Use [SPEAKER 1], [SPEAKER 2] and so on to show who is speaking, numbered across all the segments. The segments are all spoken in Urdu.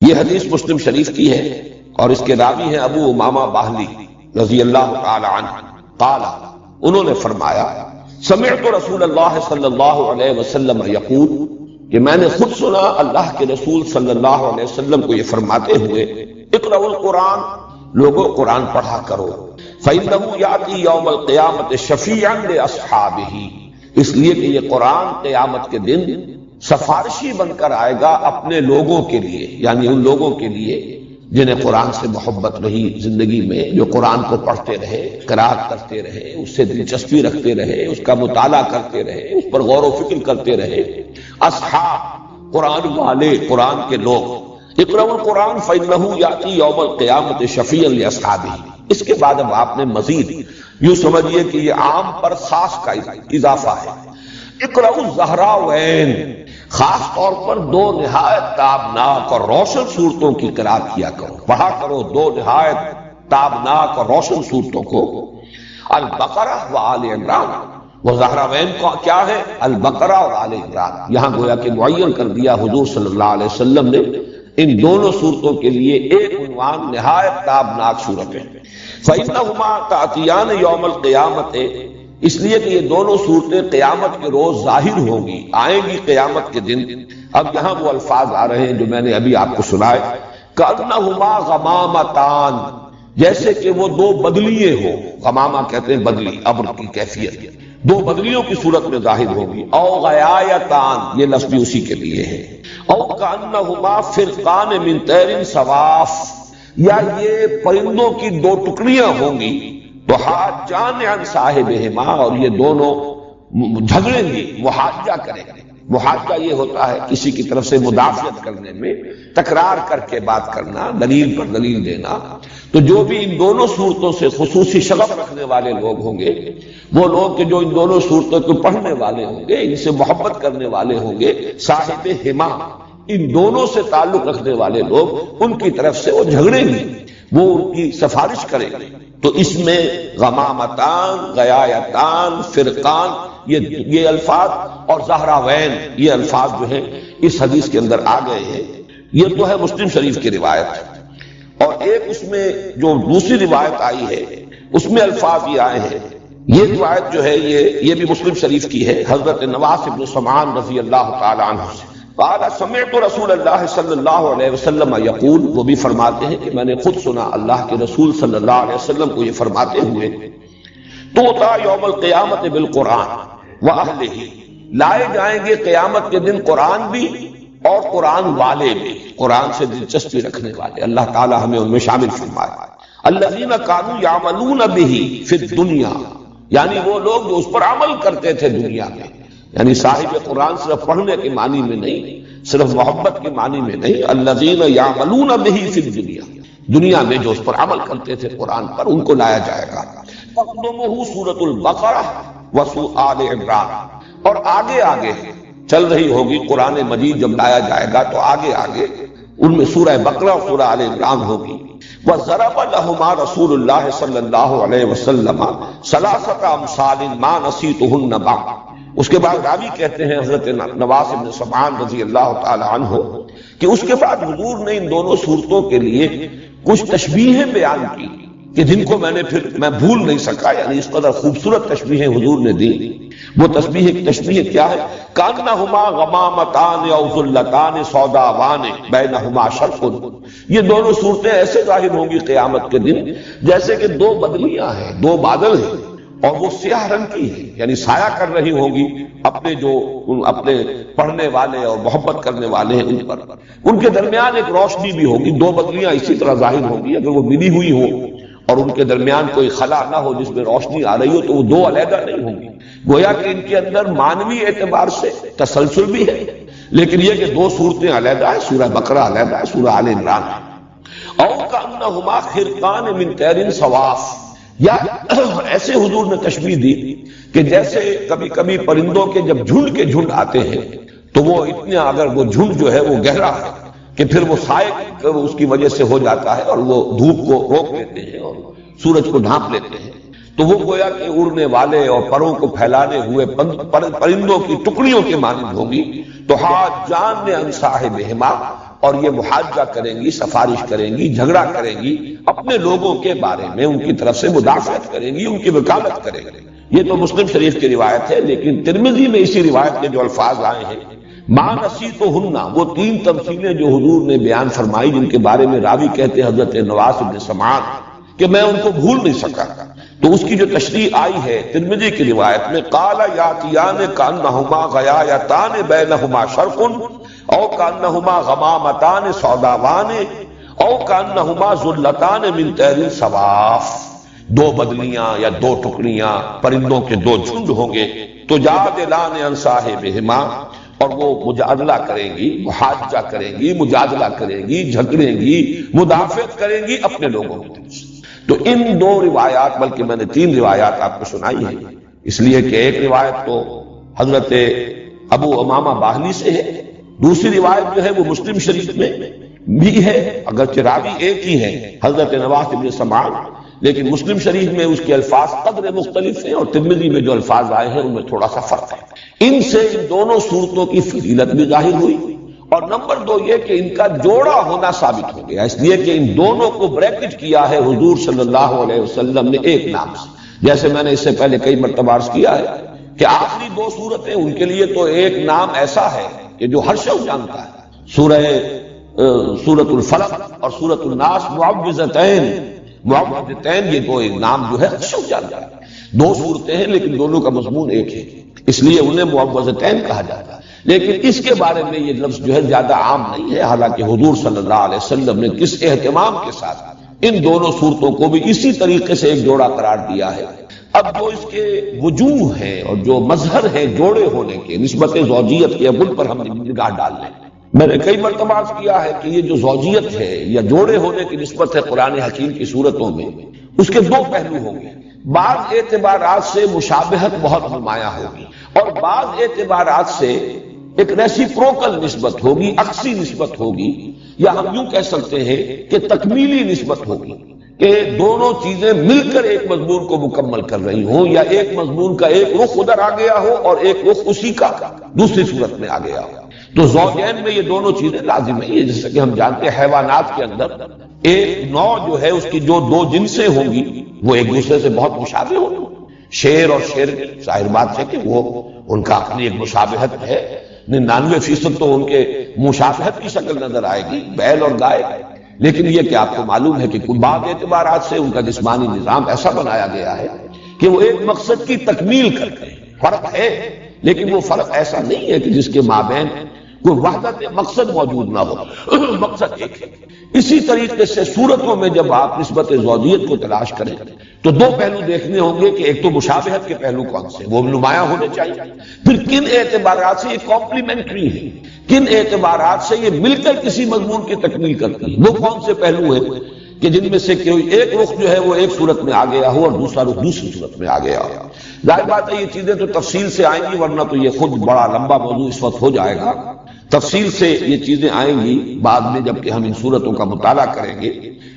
[SPEAKER 1] یہ حدیث مسلم شریف کی ہے اور اس کے راوی ہیں ابو امامہ باہلی رضی اللہ تعالی عنہ قال، انہوں نے فرمایا سمعت رسول اللہ صلی اللہ علیہ وسلم یقول، کہ میں نے خود سنا اللہ کے رسول صلی اللہ علیہ وسلم کو یہ فرماتے ہوئے، اقرأوا القرآن، لوگوں قرآن پڑھا کرو، فإنه یأتی یوم القیامة شفیعا لأصحابہ، اس لیے کہ یہ قرآن قیامت کے دن سفارشی بن کر آئے گا اپنے لوگوں کے لیے، یعنی ان لوگوں کے لیے جنہیں قرآن سے محبت رہی زندگی میں، جو قرآن کو پڑھتے رہے، قرأت کرتے رہے، اس سے دلچسپی رکھتے رہے، اس کا مطالعہ کرتے رہے، اس پر غور و فکر کرتے رہے۔ اصحاب، قرآن والے، قرآن کے لوگ۔ اقرأوا القرآن فإنه یأتی یوم القیامة شفیعا لأصحابہ۔ اس کے بعد اب آپ نے مزید یوں سمجھیے کہ یہ عام پر خاص کا اضافہ ہے۔ اقرأوا الزہراوین، خاص طور پر دو نہایت تابناک اور روشن صورتوں کی قرأت کیا کرو، پڑھا کرو دو نہایت تابناک اور روشن صورتوں کو، البقرہ و آل عمران۔ وہ زہراوین کیا ہے؟ البقرہ اور آل عمران۔ یہاں گویا کہ معین کر دیا حضور صلی اللہ علیہ وسلم نے ان دونوں صورتوں کے لیے ایک عنوان، نہایت تابناک صورتیں۔ فإنہما تأتیان یوم القیامۃ، اس لیے کہ یہ دونوں صورتیں قیامت کے روز ظاہر ہوں گی، آئیں گی قیامت کے دن۔ اب یہاں وہ الفاظ آ رہے ہیں جو میں نے ابھی آپ کو سنائے، کأنہما غمامتان، جیسے کہ وہ دو بدلیے ہو۔ غمامہ کہتے ہیں بدلی، ابر کی کیفیت، دو بدلیوں کی صورت میں ظاہر ہوگی۔ او غیایتان، یہ لفظ بھی اسی کے لیے ہے۔ او کأنہما فرقان من طیر صواف، یا یہ پرندوں کی دو ٹکڑیاں ہوں گی، تو حاجان عن صاحبہما، اور یہ دونوں جھگڑیں گی، محاجہ کریں گے۔ محاجہ یہ ہوتا ہے کسی کی طرف سے مدافعت کرنے میں تکرار کر کے بات کرنا، دلیل پر دلیل دینا۔ تو جو بھی ان دونوں صورتوں سے خصوصی شغف رکھنے والے لوگ ہوں گے، وہ لوگ کہ جو ان دونوں صورتوں کو پڑھنے والے ہوں گے، ان سے محبت کرنے والے ہوں گے، صاحب ہما، ان دونوں سے تعلق رکھنے والے لوگ، ان کی طرف سے وہ جھگڑیں گے، وہ ان کی سفارش کریں گے۔ تو اس میں غمامتان، غیایتان، فرقان، یہ الفاظ اور زہراوین، یہ الفاظ جو ہیں اس حدیث کے اندر آ گئے ہیں۔ یہ تو ہے مسلم شریف کی روایت، اور ایک اس میں جو دوسری روایت آئی ہے اس میں الفاظ یہ آئے ہیں۔ یہ روایت جو ہے یہ بھی مسلم شریف کی ہے، حضرت نواس بن سمعان رضی اللہ تعالی عنہ سے قال سمعت رسول اللہ صلی اللہ علیہ وسلم یقول، وہ بھی فرماتے ہیں کہ میں نے خود سنا اللہ کے رسول صلی اللہ علیہ وسلم کو یہ فرماتے ہوئے، توطا یوم القیامت بالقرآن واہلہ، لائے جائیں گے قیامت کے دن قرآن بھی اور قرآن والے بھی، قرآن سے دلچسپی رکھنے والے، اللہ تعالی ہمیں ان میں شامل فرمائے۔ الذین کانوا یعملون بہ فی الدنیا، یعنی وہ لوگ جو اس پر عمل کرتے تھے دنیا میں، یعنی صاحب قرآن صرف پڑھنے کے معنی میں نہیں، صرف محبت کے معنی میں نہیں، الذین یعملون بہ فی الدنیا، دنیا میں جو اس پر عمل کرتے تھے قرآن پر، ان کو لایا جائے گا۔ تقدمہ سورۃ البقرہ و آل عمران، اور آگے آگے چل رہی ہوگی قرآن مجید، جب لایا جائے گا تو آگے آگے ان میں سورہ بقرہ اور سورہ آل عمران ہوگی۔ وَضَرَبَ لَهُمَا رسول اللہ صلی اللہ علیہ وسلم ثلاثۃ امثال ما نسیتهن بعد۔ اس کے بعد راوی کہتے ہیں حضرت نواس بن سمعان رضی اللہ تعالی عنہ کہ اس کے بعد حضور نے ان دونوں صورتوں کے لیے کچھ تشبیہیں بیان کی کہ جن کو میں بھول نہیں سکا، یعنی اس قدر خوبصورت تشبیہیں حضور نے دی۔ وہ تشبیہ کیا ہے؟ کانہما غمامتان او ظلتان سوداوان بینہما شرق، یہ دونوں صورتیں ایسے ظاہر ہوں گی قیامت کے دن جیسے کہ دو بدلیاں ہیں، دو بادل ہیں، اور وہ سیاہ رنگ کی ہیں، یعنی سایہ کر رہی ہوں گی اپنے پڑھنے والے اور محبت کرنے والے ہیں ان پر۔ ان کے درمیان ایک روشنی بھی ہوگی، دو بدلیاں اسی طرح ظاہر ہوں گی، اگر وہ ملی ہوئی ہوں اور ان کے درمیان کوئی خلا نہ ہو جس میں روشنی آ رہی ہو تو وہ دو علیحدہ نہیں ہوں گی۔ گویا کہ ان کے اندر معنوی اعتبار سے تسلسل بھی ہے، لیکن یہ کہ دو صورتیں علیحدہ ہیں، سورہ بقرہ علیحدہ ہے، سورہ آل عمران ہے۔ او کأنہما خرقان من طیر صواف، یا ایسے حضور نے تشبیہ دی کہ جیسے کبھی کبھی پرندوں کے جب جھنڈ کے جھنڈ آتے ہیں تو وہ اتنا، اگر وہ جھنڈ جو ہے وہ گہرا ہے کہ پھر وہ سائے اس کی وجہ سے ہو جاتا ہے اور وہ دھوپ کو روک لیتے ہیں اور سورج کو ڈھانپ لیتے ہیں، تو وہ گویا کہ اڑنے والے اور پروں کو پھیلانے ہوئے پرندوں کی ٹکڑیوں کے مانند ہوگی۔ تو حاجان عن صاحبہما، اور یہ محاجہ کریں گی، سفارش کریں گی، جھگڑا کریں گی اپنے لوگوں کے بارے میں، ان کی طرف سے مدافعت کریں گی، ان کی وکالت کریں گی۔ یہ تو مسلم شریف کی روایت ہے، لیکن ترمذی میں اسی روایت کے جو الفاظ آئے ہیں، مَا نَسِیتُهُنَّ، وہ تین تمثیلیں جو حضور نے بیان فرمائی، جن کے بارے میں راوی کہتے ہیں حضرت نواس بن سمعان کہ میں ان کو بھول نہیں سکا، تو اس کی جو تشریح آئی ہے ترمذی کی روایت میں، قال یاتیان کانہما غیایتان بینہما شرق او کانہما غمامتان سوداوان او کانہما ذلتان من طیر صواف، دو بدلیاں یا دو ٹکڑیاں پرندوں کے دو جھنڈ ہوں گے، تجادلان عن صاحبہما، اور وہ مجادلہ کریں گی، محاجہ کریں گی، مجادلہ کریں گی، جھگڑیں گی، مدافعت کریں گی اپنے لوگوں کی طرف سے۔ تو ان دو روایات، بلکہ میں نے تین روایات آپ کو سنائی ہیں، اس لیے کہ ایک روایت تو حضرت ابو امامہ باہلی سے ہے، دوسری روایت جو ہے وہ مسلم شریف میں بھی ہے، اگرچہ راوی ایک ہی ہے حضرت نواس بن سمعان، لیکن مسلم شریف میں اس کے الفاظ قدر مختلف ہیں، اور ترمذی میں جو الفاظ آئے ہیں ان میں تھوڑا سا فرق ہے۔ ان سے ان دونوں صورتوں کی فضیلت بھی ظاہر ہوئی، اور نمبر دو یہ کہ ان کا جوڑا ہونا ثابت ہو گیا، اس لیے کہ ان دونوں کو بریکٹ کیا ہے حضور صلی اللہ علیہ وسلم نے ایک نام سے، جیسے میں نے اس سے پہلے کئی مرتبہ عرض کیا ہے کہ آخری دو صورتیں ان کے لیے تو ایک نام ایسا ہے کہ جو ہر شخص جانتا ہے، سورۃ الفلق اور سورۃ الناس معوذتین، یہ دو نام جو ہے ہر شخص جانتا ہے، دو صورتیں ہیں لیکن دونوں کا مضمون ایک ہے، اس لیے انہیں معوذتین کہا جاتا ہے۔ لیکن اس کے بارے میں یہ لفظ جو ہے زیادہ عام نہیں ہے، حالانکہ حضور صلی اللہ علیہ وسلم نے کس اہتمام کے ساتھ ان دونوں صورتوں کو بھی اسی طریقے سے ایک جوڑا قرار دیا ہے۔ اب جو اس کے وجوہ ہیں اور جو مظہر ہیں جوڑے ہونے کے، نسبت زوجیت کے، اب ان پر ہم نگاہ ڈال لیں۔ میں نے کئی مرتبہ عرض کیا ہے کہ یہ جو زوجیت ہے یا جوڑے ہونے کی نسبت ہے قرآن حکیم کی صورتوں میں، اس کے دو پہلو ہوں گے، بعض اعتبارات سے مشابہت بہت نمایاں ہوگی، اور بعض اعتبارات سے ایک ریسیپروکل نسبت ہوگی، عکسی نسبت ہوگی، یا ہم یوں کہہ سکتے ہیں کہ تکمیلی نسبت ہوگی، کہ دونوں چیزیں مل کر ایک مضمون کو مکمل کر رہی ہوں، یا ایک مضمون کا ایک رخ ادھر آ گیا ہو اور ایک رخ اسی کا دوسری صورت میں آ گیا ہو۔ تو زوجین میں یہ دونوں چیزیں لازم ہیں، جیسے کہ ہم جانتے ہیں حیوانات کے اندر ایک نوع جو ہے اس کی جو دو جنسیں ہوں گی وہ ایک دوسرے سے بہت مشابہ ہوں گی، شیر اور شیر، ظاہر بات ہے کہ وہ ان کا اپنی ایک مشابہت ہے، 99% تو ان کے مشابہت کی شکل نظر آئے گی، بیل اور گائے، لیکن یہ کہ آپ کو معلوم ہے کہ کچھ بعض اعتبارات سے ان کا جسمانی نظام ایسا بنایا گیا ہے کہ وہ ایک مقصد کی تکمیل کرتے ہیں۔ فرق ہے، لیکن وہ فرق ایسا نہیں ہے کہ جس کے مابین کوئی وحدت مقصد موجود نہ ہو، مقصد ایک ہے۔ اسی طریقے سے صورتوں میں جب آپ نسبت زوجیت کو تلاش کریں تو دو پہلو دیکھنے ہوں گے کہ ایک تو مشابہت کے پہلو کون سے، وہ نمایاں ہونے چاہیے، پھر کن اعتبارات سے یہ کمپلیمنٹری ہے، کن اعتبارات سے یہ مل کر کسی مضمون کی تکمیل کرتی ہے، وہ کون سے پہلو ہیں کہ جن میں سے کوئی ایک رخ جو ہے وہ ایک صورت میں آ گیا ہو اور دوسرا رخ دوسری صورت میں آ گیا ہو۔ ظاہر بات ہے یہ چیزیں تو تفصیل سے آئیں گی، ورنہ تو یہ خود بڑا لمبا موضوع اس وقت ہو جائے گا، تفصیل سے یہ چیزیں آئیں گی بعد میں جب کہ ہم ان صورتوں کا مطالعہ کریں گے۔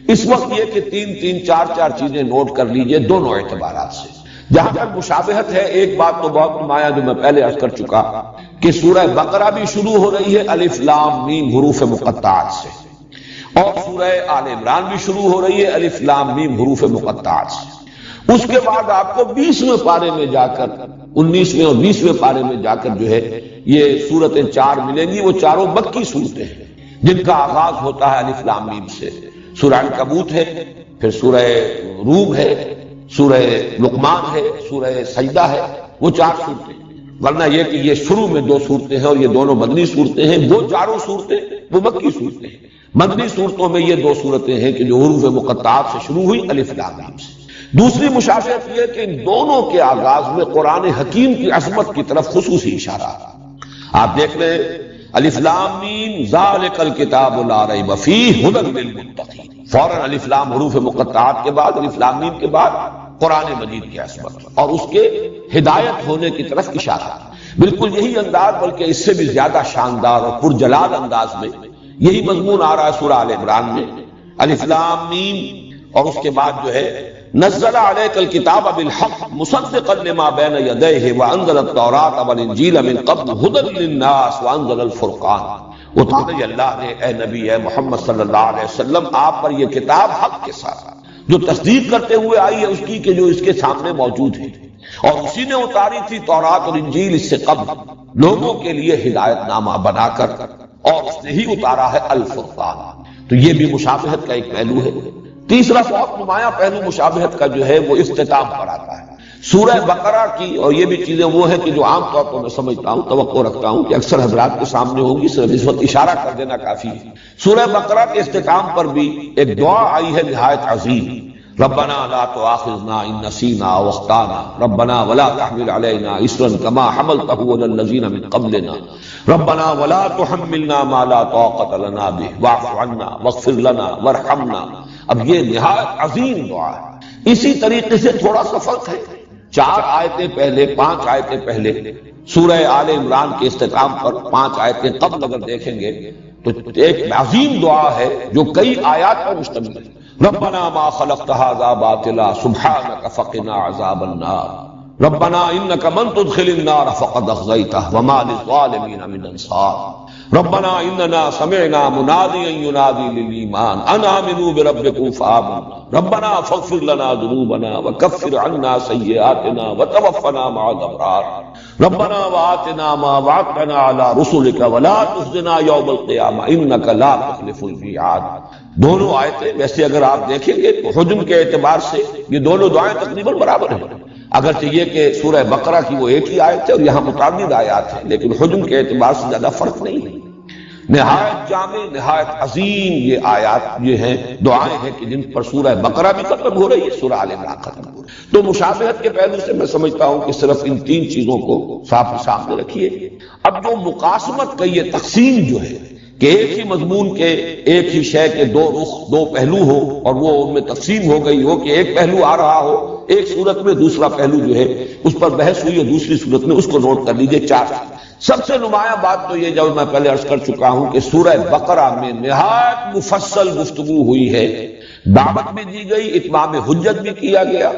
[SPEAKER 1] اس وقت یہ کہ تین چار چیزیں نوٹ کر لیجئے دونوں اعتبارات سے۔ جہاں تک مشابہت ہے، ایک بات تو بہت نمایاں جو میں پہلے عرض کر چکا کہ سورہ بقرہ بھی شروع ہو رہی ہے الف لام میم حروف مقطعات سے، اور سورہ آل عمران بھی شروع ہو رہی ہے الف لام میم حروف مقطعات سے۔ اس کے بعد آپ کو 20ویں پارے میں جا کر، 19ویں اور 20ویں پارے میں جا کر جو ہے یہ صورتیں چار ملیں گی، وہ چاروں مکی صورتیں ہیں جن کا آغاز ہوتا ہے الف لام میم سے۔ سورہ عنکبوت ہے، پھر سورہ روم ہے، سورہ لقمان ہے، سورہ سجدہ ہے، وہ چار صورتیں، ورنہ یہ کہ یہ شروع میں دو صورتیں ہیں اور یہ دونوں مدنی صورتیں ہیں، وہ چاروں صورتیں وہ مکی صورتیں ہیں۔ مدنی صورتوں میں یہ دو صورتیں ہیں کہ جو حروف مقطعات سے شروع ہوئی الف لام میم سے۔ دوسری مشابہت یہ کہ ان دونوں کے آغاز میں قرآن حکیم کی عظمت کی طرف خصوصی اشارہ۔ آپ دیکھ لیں الف لام میم ذالک الکتاب لا ریب فیہ ھدی للمتقین، فوراً الف لام حروف مقطعات کے بعد، الف لام میم کے بعد قرآن مجید کی عظمت اور اس کے ہدایت ہونے کی طرف اشارہ۔ بالکل یہی انداز، بلکہ اس سے بھی زیادہ شاندار اور پرجلال انداز میں یہی مضمون آ رہا ہے سورہ آل عمران میں، الف لام میم، اور اس کے بعد جو ہے نزل علیک الکتاب بالحق مصدقا لما بین یدیہ وانزل التوراۃ والانجیل من قبل ھدی للناس وانزل الفرقان، اتارے اللہ نے اے نبی اے محمد صلی اللہ علیہ وسلم آپ پر یہ کتاب حق کے ساتھ جو تصدیق کرتے ہوئے آئی ہے اس کی کہ جو اس کے سامنے موجود ہے، اور اسی نے اتاری تھی تورات اور انجیل اس سے قبل لوگوں کے لیے ہدایت نامہ بنا کر، اور اس نے ہی اتارا ہے الفرقان۔ تو یہ بھی مشابہت کا ایک پہلو ہے۔ تیسرا بہت نمایاں پہلو مشابہت کا جو ہے وہ اختتام پر آتا ہے۔ سورہ بقرہ کی، اور یہ بھی چیزیں وہ ہیں کہ جو عام طور پر میں سمجھتا ہوں، توقع رکھتا ہوں کہ اکثر حضرات کے سامنے ہوگی، صرف اس وقت اشارہ کر دینا کافی ہے۔ سورہ بقرہ کے اختتام پر بھی ایک دعا آئی ہے نہایت عظیم، ربنا لا تؤاخذنا ان نسینا او اخطانا ربنا ولا تحمل علينا اصرا كما حملته على الذين من قبلنا ربنا ولا تحملنا ما لا طاقة لنا به واعف عنا واغفر لنا وارحمنا۔ اب یہ نہایت عظیم دعا ہے۔ اسی طریقے سے تھوڑا سا فرق ہے، 4 آیتیں پہلے، 5 آیتیں پہلے سورہ آل عمران کے اختتام پر 5 آیتیں قبل اگر دیکھیں گے تو ایک عظیم دعا ہے جو کئی آیات پر مشتمل ہے۔ ربنا ما خلقت هذا باطلا سبحانك فقنا عذاب النار ربنا انك من تدخل النار فقد اخزيته وما للظالمين من انصار ربنا اننا سمعنا مناديا ينادي للايمان ان امنوا بربكم فآمنا ربنا فاغفر لنا ذنوبنا وكفر عنا سيئاتنا وتوفنا مع الابرار ربنا وآتنا ما وعدتنا على رسلك ولا تخزنا يوم القيامة انك لا تخلف الميعاد۔ دونوں آیتیں ویسے اگر آپ دیکھیں گے تو حجم کے اعتبار سے یہ دونوں دعائیں تقریباً برابر ہیں، اگرچہ یہ کہ سورہ بقرہ کی وہ ایک ہی آیت ہے اور یہاں متعدد آیات ہیں، لیکن حجم کے اعتبار سے زیادہ فرق نہیں ہے۔ نہایت جامع، نہایت عظیم یہ آیات یہ ہیں، دعائیں ہیں کہ جن پر سورہ بقرہ بھی ختم ہو رہی ہے، سورہ آل عمران ختم ہو رہی ہے۔ تو مشابہت کے پہلو سے میں سمجھتا ہوں کہ صرف ان 3 چیزوں کو صاف سامنے رکھیے۔ اب جو مقاسمت کا یہ تقسیم جو ہے کہ ایک ہی مضمون کے، ایک ہی شے کے 2 رخ، 2 پہلو ہو، اور وہ ان میں تقسیم ہو گئی ہو کہ ایک پہلو آ رہا ہو ایک صورت میں، دوسرا پہلو جو ہے اس پر بحث ہوئی ہے دوسری صورت میں، اس کو نوٹ کر لیجئے 4۔ سب سے نمایاں بات تو یہ جو میں پہلے عرض کر چکا ہوں کہ سورہ بقرہ میں نہایت مفصل گفتگو ہوئی ہے، دعوت بھی دی گئی، اتمام حجت بھی کیا گیا،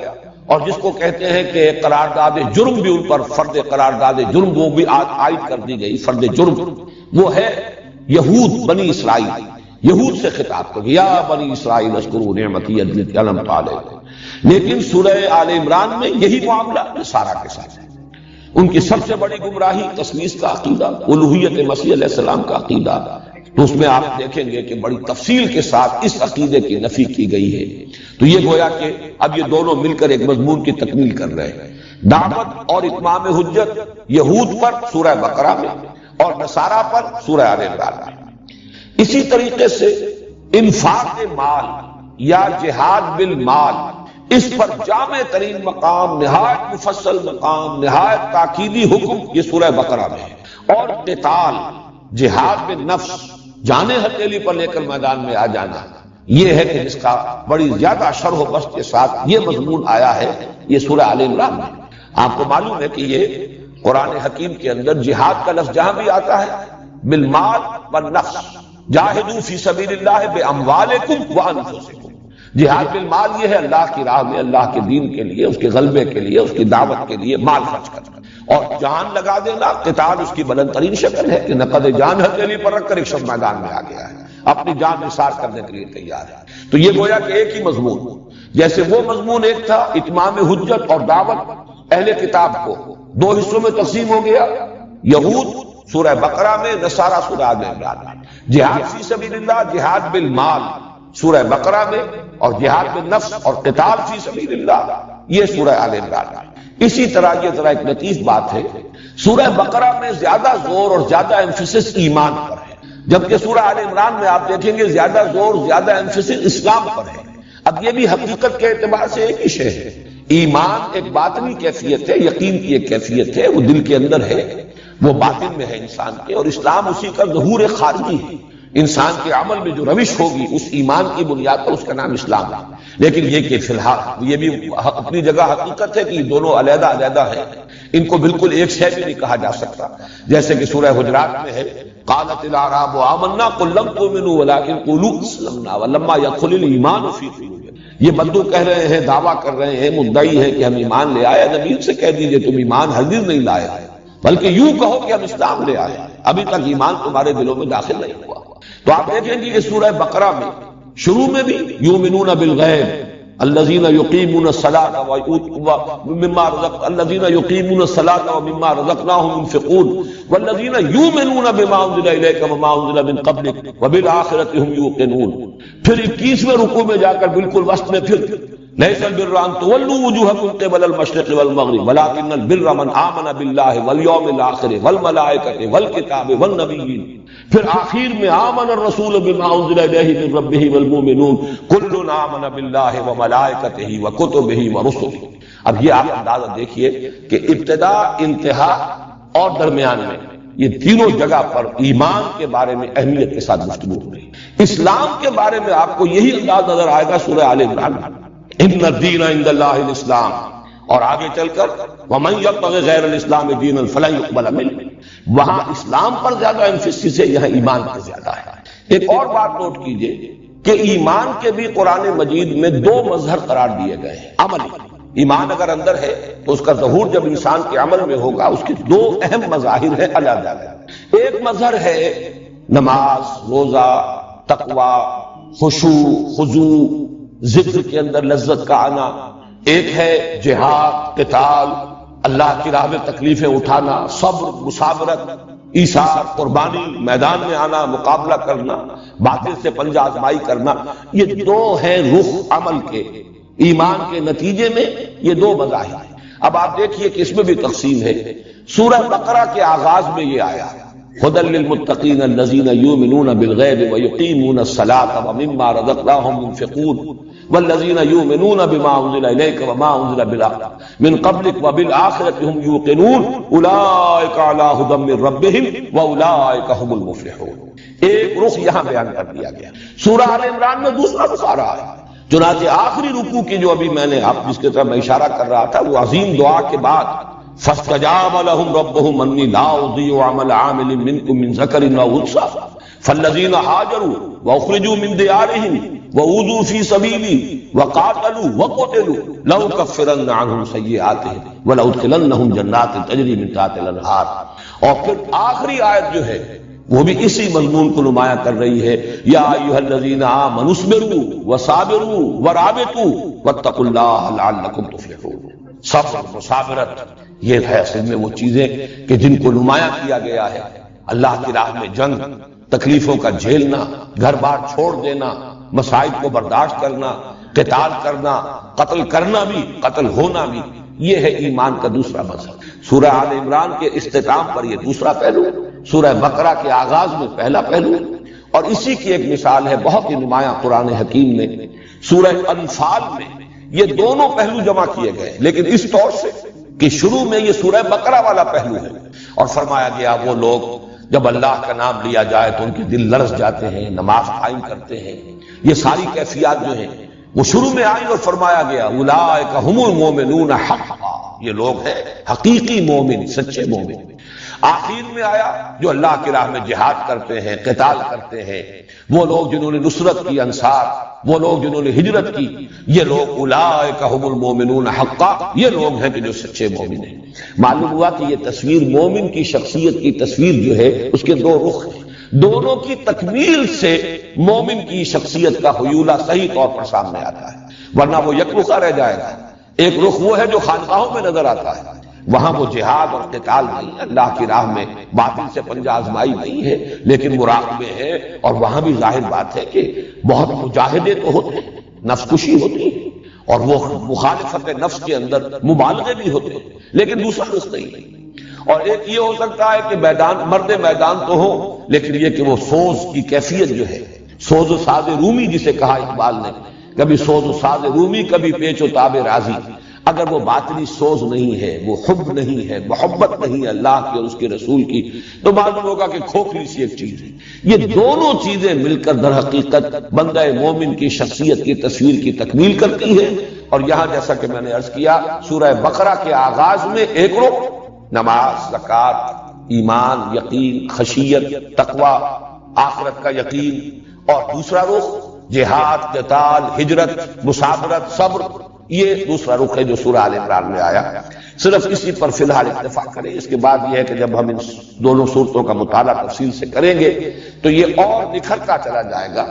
[SPEAKER 1] اور جس کو کہتے ہیں کہ قرارداد جرم بھی ان پر، فرد قرارداد جرم وہ بھی عائد کر دی گئی، فرد جرم وہ ہے یہود، بنی اسرائیل، یہود سے خطاب کر یا بنی اسرائیل اذکروا نعمتی التي انعمت علیکم۔ لیکن سورہ آل عمران میں یہی معاملہ نصارہ کے ساتھ ہے۔ ان کی سب سے بڑی گمراہی تثلیث کا عقیدہ، الوہیت مسیح علیہ السلام کا عقیدہ، تو اس میں آپ دیکھیں گے کہ بڑی تفصیل کے ساتھ اس عقیدے کی نفی کی گئی ہے۔ تو یہ گویا کہ اب یہ دونوں مل کر ایک مضمون کی تکمیل کر رہے ہیں، دعوت اور اتمام حجت یہود پر سورہ بقرہ میں اور نصارہ پر سورہ آل عمران میں۔ اسی طریقے سے انفاق مال یا جہاد بالمال، اس پر جامع ترین مقام، نہایت مفصل مقام، نہایت تاکیدی حکم یہ سورہ بقرہ میں ہے۔ اور قتال، جہاد بالنفس، جانیں ہتھیلی پر لے کر میدان میں آ جانا، یہ ہے کہ جس کا بڑی زیادہ شرح و بسط کے ساتھ یہ مضمون آیا ہے یہ سورہ آل عمران میں۔ آپ کو معلوم ہے کہ یہ قرآن حکیم کے اندر جہاد کا لفظ جہاں بھی آتا ہے بالمال والنفس، جاہدوا فی سبیل اللہ باموالکم وانفسکم، جہاد بالمال یہ ہے اللہ کی راہ میں، اللہ کے دین کے لیے، اس کے غلبے کے لیے، اس کی دعوت کے لیے مال خرچ کرنا، اور جان لگا دینا، قتال اس کی بلند ترین شکل ہے کہ نقد جان ہتھیلی پر رکھ کر ایک شخص میدان میں آ گیا ہے، اپنی جان نثار کرنے کے لیے تیار ہے۔ تو یہ گویا کہ ایک ہی مضمون، جیسے وہ مضمون ایک تھا اتمام حجت اور دعوت اہل کتاب کو، 2 حصوں میں تقسیم ہو گیا، یہود سورہ بقرہ میں، نصارہ سورہ آل عمران میں، جہاد فی سبیل اللہ، جہاد بالمال سورہ بقرہ میں، اور جہاد بالنفس اور قتال فی سبیل اللہ یہ سورہ آل عمران میں۔ اسی طرح یہ ذرا ایک لطیف بات ہے، سورہ بقرہ میں زیادہ زور اور زیادہ ایمفیسس ایمان پر ہے، جبکہ سورہ آل عمران میں آپ دیکھیں گے زیادہ زور، زیادہ ایمفیسس اسلام پر ہے۔ اب یہ بھی حقیقت کے اعتبار سے ایک ہی شے ہے، ایمان ایک باطنی کیفیت ہے، یقین کی ایک کیفیت ہے، وہ دل کے اندر ہے، وہ باطن میں ہے انسان کے، اور اسلام اسی کا ظہور خارجی ہے۔ انسان کے عمل میں جو روش ہوگی اس ایمان کی بنیاد پر، اس کا نام اسلام ہے۔ لیکن یہ کہ فی الحال یہ بھی اپنی جگہ حقیقت ہے کہ یہ دونوں علیحدہ علیحدہ ہیں، ان کو بالکل ایک شے بھی نہیں کہا جا سکتا، جیسے کہ سورہ حجرات میں ہے قالت الاعراب آمنا قل لم تؤمنوا ولكن قولوا اسلمنا ولما يدخل الايمان في قلوبكم۔ یہ بدو کہہ رہے ہیں، دعویٰ کر رہے ہیں، مدعی ہیں کہ ہم ایمان لے آئے، نبی سے کہہ دیجئے تم ایمان ہرگز نہیں لائے، بلکہ یوں کہو کہ ہم اسلام لے آئے۔ ابھی تک ایمان تمہارے دلوں میں داخل نہیں ہوا۔ تو آپ دیکھیں گے کہ سورہ بقرہ میں شروع میں بھی یؤمنون بالغیب الذین یقیمون الصلاۃ ومما رزقناہم ينفقون والذین یؤمنون بما انزل الیک وما انزل من قبلک وبالآخرۃ هم یوقنون۔ پھر 21ویں رکوع میں جا کر بالکل وسط میں پھر لیس البر ان تولوا وجوہکم قبل المشرق والمغرب ولکن البر من آمن باللہ والیوم الآخر والملائکۃ والکتاب والنبیین۔ پھر آخر میں آمن الرسول بما انزل الیہ من ربہ والمؤمنون کل آمن باللہ وملائکتہ وکتبہ ورسلہ۔ اب یہ آپ اندازہ دیکھیے کہ ابتدا، انتہا اور درمیان میں یہ تینوں جگہ پر ایمان کے بارے میں اہمیت کے ساتھ گفتگو ہو رہی ہے۔ اسلام کے بارے میں آپ کو یہی انداز نظر آئے گا سورہ آل عمران، ان الدین عند اللہ الاسلام، اور آگے چل کر ومن یبتغ غیر الاسلام دینا فلن یقبل منہ۔ وہاں اسلام پر زیادہ ایمفیسس ہے، یہاں ایمان پر زیادہ ہے۔ ایک اور بات نوٹ کیجئے کہ ایمان کے بھی قرآن مجید میں دو مظہر قرار دیے گئے ہیں عملی۔ ایمان اگر اندر ہے تو اس کا ظہور جب انسان کے عمل میں ہوگا، اس کے دو اہم مظاہر ہیں علیحدہ۔ ایک مظہر ہے نماز، روزہ، تقوی، خشوع، خضوع، ذکر کے اندر لذت کا آنا۔ ایک ہے جہاد، قتال، اللہ کی راہ میں تکلیفیں اٹھانا، صبر، مصابرت، ایثار، قربانی، میدان میں آنا، مقابلہ کرنا، باطل سے پنجہ آزمائی کرنا۔ یہ دو ہیں رخ عمل کے، ایمان کے نتیجے میں یہ دو مظاہر ہیں۔ اب آپ دیکھیے کہ اس میں بھی تقسیم ہے۔ سورہ بقرہ کے آغاز میں یہ آیا ھدی للمتقین الذین یؤمنون بالغیب ویقیمون الصلاۃ ومما رزقناہم ينفقون والذین یؤمنون بما انزل الیک وما انزل من قبلک وبالآخرۃ هم یوقنون اولئک علی ھدی من ربہم واولئک هم المفلحون۔ ایک رخ یہاں بیان کر دیا گیا۔ سورہ آل عمران میں دوسرا رخ آ رہا ہے۔ چنانچہ آخری رکوع کی جو ابھی میں نے آپ جس کے طرف میں اشارہ کر رہا تھا، وہ عظیم دعا کے بعد فاستجاب لهم ربهم انی لا اضیع عمل عامل منکم من ذکر او انثی فالذین هاجروا واخرجوا من دیارهم وأوذوا في سبیلی وقاتلوا وقتلوا لأکفرن عنهم سیئاتهم ولأدخلنهم جنات تجری من تحتها الانہار۔ اور پھر آخری آیت جو ہے وہ بھی اسی مضمون کو نمایاں کر رہی ہے، یا ایھا الذین آمنوا اصبروا وصابروا ورابطوا واتقوا اللہ لعلکم تفلحون۔ صبر، مصابرت، یہ ہے اصل میں وہ چیزیں کہ جن کو نمایاں کیا گیا ہے۔ اللہ کی راہ میں جنگ، تکلیفوں کا جھیلنا، گھر بار چھوڑ دینا، مصائب کو برداشت کرنا، قتال کرنا، قتل کرنا بھی، قتل ہونا بھی، یہ ہے ایمان کا دوسرا مظہر۔ سورہ آل عمران کے اختتام پر یہ دوسرا پہلو، سورہ بقرہ کے آغاز میں پہلا پہلو، اور اسی کی ایک مثال ہے بہت ہی نمایاں قرآن حکیم میں سورہ انفال میں یہ دونوں پہلو جمع کیے گئے، لیکن اس طور سے کہ شروع میں یہ سورہ بقرہ والا پہلو ہے، اور فرمایا گیا وہ لوگ جب اللہ کا نام لیا جائے تو ان کے دل لرز جاتے ہیں، نماز قائم کرتے ہیں۔ یہ ساری کیفیات جو ہیں وہ شروع میں آئی، اور فرمایا گیا اولئک ھم المؤمنون حقا، یہ لوگ ہیں حقیقی مومن، سچے مومن۔ آخر میں آیا جو اللہ کی راہ میں جہاد کرتے ہیں، قتال کرتے ہیں، وہ لوگ جنہوں نے نصرت کی، انصار، وہ لوگ جنہوں نے ہجرت کی، یہ لوگ اولئک ھم المؤمنون حقا، یہ لوگ ہیں کہ جو سچے مومن ہیں۔ معلوم ہوا کہ یہ تصویر مومن کی شخصیت کی تصویر جو ہے اس کے دو رخ ہیں، دونوں کی تکمیل سے مومن کی شخصیت کا حیولہ صحیح طور پر سامنے آتا ہے، ورنہ وہ یک رخا رہ جائے گا۔ ایک رخ وہ ہے جو خانقاہوں میں نظر آتا ہے، وہاں وہ جہاد اور قتال نہیں، اللہ کی راہ میں باطل سے پنجہ آزمائی نہیں ہے، لیکن مراقبے ہے، اور وہاں بھی ظاہر بات ہے کہ بہت مجاہدے تو ہوتے ہیں، نفس کشی ہوتی ہے، اور وہ مخالفت نفس کے اندر مبالغے بھی ہوتے ہیں، لیکن دوسرا رخ نہیں ہے۔ اور ایک یہ ہو سکتا ہے کہ مرد میدان تو ہو، لیکن یہ کہ وہ سوز کی کیفیت جو ہے، سوز و ساز رومی جسے کہا اقبال نے، کبھی سوز و ساز رومی، کبھی پیچ و تاب راضی۔ اگر وہ باطنی سوز نہیں ہے، وہ حب نہیں ہے، محبت نہیں ہے اللہ کی اور اس کے رسول کی، تو معلوم ہوگا کہ کھوکھلی سی ایک چیز ہے۔ یہ دونوں چیزیں مل کر در حقیقت بندہ مومن کی شخصیت کی تصویر کی تکمیل کرتی ہے۔ اور یہاں جیسا کہ میں نے عرض کیا، سورہ بقرہ کے آغاز میں ایک رخ نماز، زکوٰۃ، ایمان، یقین، خشیت، تقوی، آخرت کا یقین، اور دوسرا رخ جہاد، قتال، ہجرت، مصابرت، صبر، یہ دوسرا رخ ہے جو سورہ آل عمران میں آیا. صرف اسی پر فی الحال اتفاق کریں. اس کے بعد یہ ہے کہ جب ہم ان دونوں صورتوں کا مطالعہ تفصیل سے کریں گے تو یہ اور نکھرتا چلا جائے گا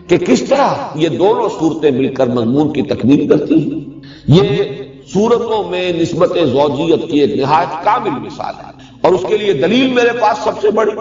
[SPEAKER 1] کہ کس طرح یہ دونوں صورتیں مل کر مضمون کی تکمیل کرتی ہیں. یہ صورتوں میں نسبت زوجیت کی ایک نہایت کامل مثال ہے، اور اس کے لیے دلیل میرے پاس سب سے بڑی،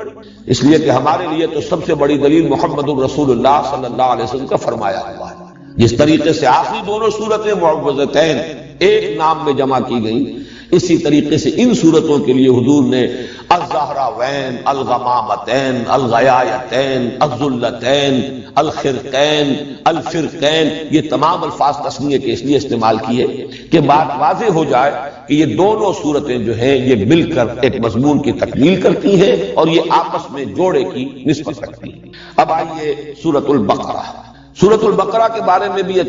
[SPEAKER 1] اس لیے کہ ہمارے لیے تو سب سے بڑی دلیل محمد الرسول اللہ صلی اللہ علیہ وسلم کا فرمایا ہوا ہے. جس طریقے سے آخری دونوں صورتیں معوذتین ایک نام میں جمع کی گئیں، اسی طریقے سے ان صورتوں کے لیے حضور نے الزہراوین، الغمامتین، الغیایتین، الذلتین، الخرقین، الفرقین، یہ تمام الفاظ تسنیہ کے اس لیے استعمال کیے کہ بات واضح ہو جائے کہ یہ دونوں صورتیں جو ہیں یہ مل کر ایک مضمون کی تکمیل کرتی ہیں اور یہ آپس میں جوڑے کی نسبت رکھتی ہیں. اب آئیے سورۃ البقرہ. سورۃ البقرہ کے بارے میں بھی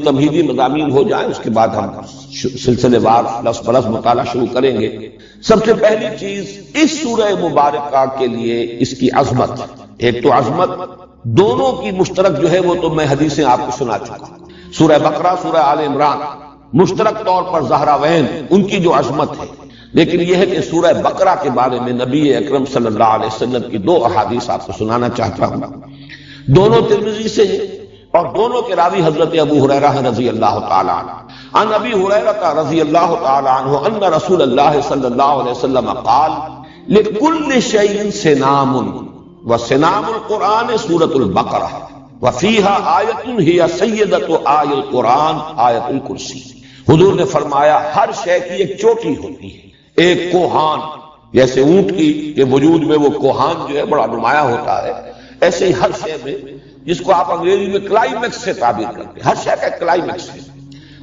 [SPEAKER 1] تمہیدی مضامین ہو جائیں، اس کے بعد ہم سلسلے وار لفظ بلفظ مطالعہ شروع کریں گے. سب سے پہلی چیز اس سورہ مبارکہ کے لیے اس کی عظمت. ایک تو عظمت دونوں کی مشترک جو ہے وہ تو میں حدیثیں آپ کو سنا چکا ہوں. سورہ بقرہ، سورہ آل عمران مشترک طور پر زہراوین ان کی جو عظمت ہے، لیکن یہ ہے کہ سورہ بقرہ کے بارے میں نبی اکرم صلی اللہ علیہ وسلم کی دو احادیث آپ کو سنانا چاہتا ہوں. دونوں ترمذی سے ہیں اور دونوں کے راوی حضرت ابو ہریرہ رضی اللہ تعالی عنہ. عن ابی ہریرہ رضی اللہ تعالی عنہ ان رسول اللہ صلی اللہ علیہ وسلم قال لکل شیء سنام وسنام القرآن سورۃ البقرہ وفیہا آیۃ ہی سیدۃ آی القرآن آیۃ الکرسی. حضور نے فرمایا ہر شے کی ایک چوٹی ہوتی ہے. ایک کوہان، جیسے اونٹ کی کے وجود میں وہ کوہان جو ہے بڑا نمایاں ہوتا ہے، ایسے ہی ہر شے میں، جس کو آپ انگریزی میں کلائمیکس سے تعبیر کرتے ہیں، ہر شے کا ایک کلائمیکس ہے،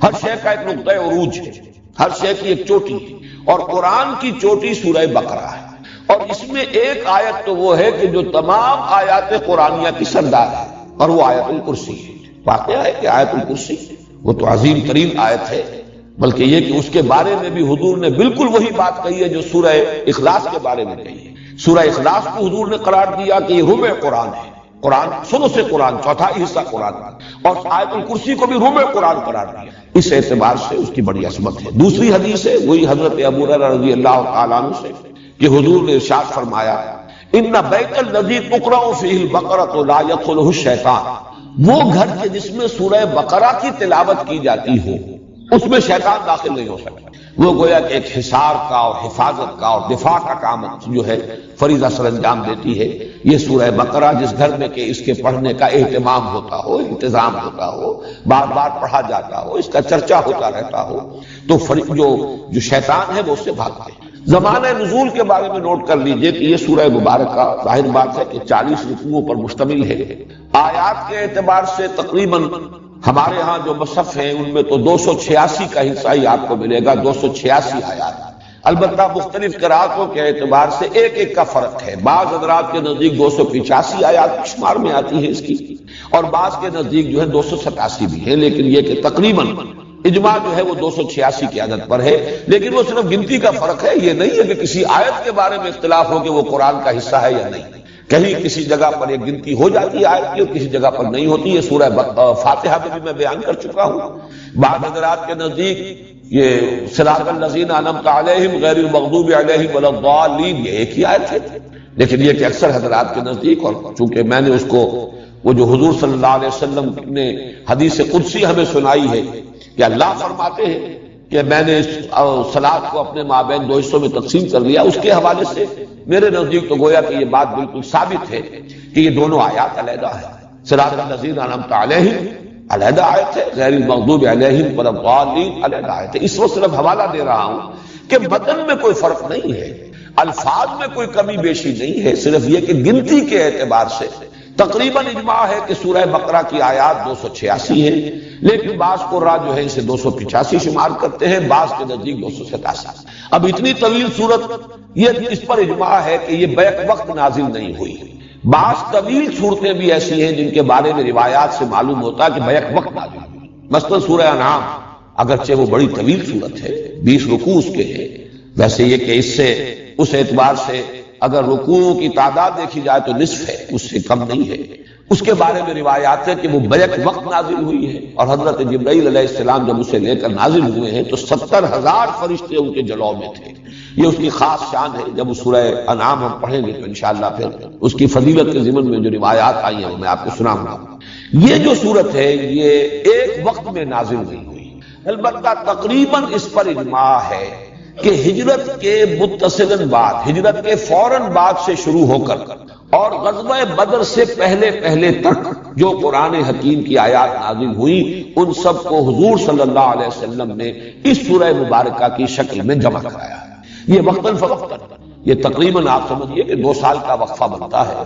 [SPEAKER 1] ہر شے کا ایک نقطہ عروج ہے، ہر شے کی ایک چوٹی ہے. اور قرآن کی چوٹی سورہ بقرہ ہے، اور اس میں ایک آیت تو وہ ہے کہ جو تمام آیات قرآنیہ کی سردار ہے، اور وہ آیت الکرسی ہے. واقعہ ہے کہ آیت الکرسی وہ تو عظیم ترین آیت ہے، بلکہ یہ کہ اس کے بارے میں بھی حضور نے بالکل وہی بات کہی ہے جو سورہ اخلاص کے بارے میں کہی ہے. سورہ اخلاص کو حضور نے قرار دیا کہ یہ ربع قرآن ہے، قرآن ثلث قرآن، چوتھائی حصہ قرآن، اور آیت الکرسی کو بھی ربع قرآن قرار دیا. اس اعتبار سے اس کی بڑی عظمت ہے. دوسری حدیث ہے وہی حضرت ابو ہریرہ رضی اللہ تعالیٰ عنہ سے کہ حضور نے ارشاد فرمایا ان بیت الذی تقرأ فیہ البقرۃ لا یدخلہ الشیطان. وہ گھر کے جس میں سورہ بقرہ کی تلاوت کی جاتی ہو اس میں شیطان داخل نہیں ہو سکتا. وہ گویا کہ ایک حصار کا اور حفاظت کا اور دفاع کا کام جو ہے فریضہ سر انجام دیتی ہے. یہ سورہ بقرہ جس گھر میں کہ اس کے پڑھنے کا اہتمام ہوتا ہو، انتظام ہوتا ہو، بار بار پڑھا جاتا ہو، اس کا چرچا ہوتا رہتا ہو، تو جو شیطان ہے وہ اس سے بھاگتے ہیں. زمانہ نزول کے بارے میں نوٹ کر لیجئے کہ یہ سورہ مبارکہ ظاہر بات ہے کہ 40 رکوعوں پر مشتمل ہے. آیات کے اعتبار سے تقریباً ہمارے ہاں جو مصحف ہیں ان میں تو 286 کا حصہ ہی آپ کو ملے گا، 286 آیات. البتہ مختلف قراءتوں کے اعتبار سے ایک ایک کا فرق ہے. بعض حضرات کے نزدیک 285 آیات شمار میں آتی ہے اس کی، اور بعض کے نزدیک جو ہے 287 بھی ہے، لیکن یہ کہ تقریباً اجماع جو ہے وہ 286 کی عدد پر ہے. لیکن وہ صرف گنتی کا فرق ہے، یہ نہیں ہے کہ کسی آیت کے بارے میں اختلاف ہو کہ وہ قرآن کا حصہ ہے یا نہیں. کہیں کسی جگہ پر ایک گنتی ہو جاتی ہے آیت کی اور کسی جگہ پر نہیں ہوتی. یہ سورہ فاتحہ میں بھی میں بیان کر چکا ہوں. بعض حضرات کے نزدیک یہ صراط الذین انعمت علیہم غیر المغضوب علیہم ولا الضالین یہ ایک ہی آیت ہے، لیکن یہ کہ اکثر حضرات کے نزدیک، اور چونکہ میں نے اس کو وہ جو حضور صلی اللہ علیہ وسلم نے حدیث قدسی ہمیں سنائی ہے کہ اللہ فرماتے ہیں کہ میں نے صلاۃ کو اپنے مابین 2 حصوں میں تقسیم کر لیا، اس کے حوالے سے میرے نزدیک تو گویا کہ یہ بات بالکل ثابت ہے کہ یہ دونوں آیات علیحدہ ہے. صراط الذین انعمت علیہم علیحدہ آیت ہے، غیر المغضوب علیہم ولا الضالین علیحدہ آیت ہے. اس وقت صرف حوالہ دے رہا ہوں کہ متن میں کوئی فرق نہیں ہے، الفاظ میں کوئی کمی بیشی نہیں ہے، صرف یہ کہ گنتی کے اعتبار سے تقریباً اجماع ہے کہ سورہ بقرہ کی آیات 286 ہیں، لیکن بعض قراء جو ہے اسے 285 شمار کرتے ہیں، بعض کے نزدیک 287. اب اتنی طویل صورت یہ اس پر اجماع ہے کہ یہ بیک وقت نازل نہیں ہوئی. بعض طویل صورتیں بھی ایسی ہیں جن کے بارے میں روایات سے معلوم ہوتا ہے کہ بیک وقت نازل ہوئی. مثلا سورہ انعام اگرچہ وہ بڑی طویل صورت ہے، 20 رکوع اس کے ہیں، ویسے یہ کہ اس سے اس اعتبار سے اگر رکوع کی تعداد دیکھی جائے تو نصف ہے، اس سے کم نہیں ہے۔ اس کے بارے میں روایات ہے کہ وہ بیک وقت نازل ہوئی ہے، اور حضرت جبرائیل علیہ السلام جب اسے لے کر نازل ہوئے ہیں تو 70,000 فرشتے ان کے جلو میں تھے۔ یہ اس کی خاص شان ہے۔ جب سورہ انعام ہم پڑھیں گے تو انشاءاللہ پھر اس کی فضیلت کے ضمن میں جو روایات آئی ہیں وہ میں آپ کو سناؤں گا۔ یہ جو صورت ہے یہ ایک وقت میں نازل نہیں ہوئی، البتہ تقریباً اس پر اجماع ہے کہ ہجرت کے متصلاً بعد، ہجرت کے فوراً بعد سے شروع ہو کر اور غزوہ بدر سے پہلے تک جو قرآن حکیم کی آیات نازل ہوئی ان سب کو حضور صلی اللہ علیہ وسلم نے اس سورہ مبارکہ کی شکل میں جمع کرایا۔ یہ وقتاً فوقتاً، یہ تقریباً آپ سمجھیے کہ 2 سال کا وقفہ بنتا ہے۔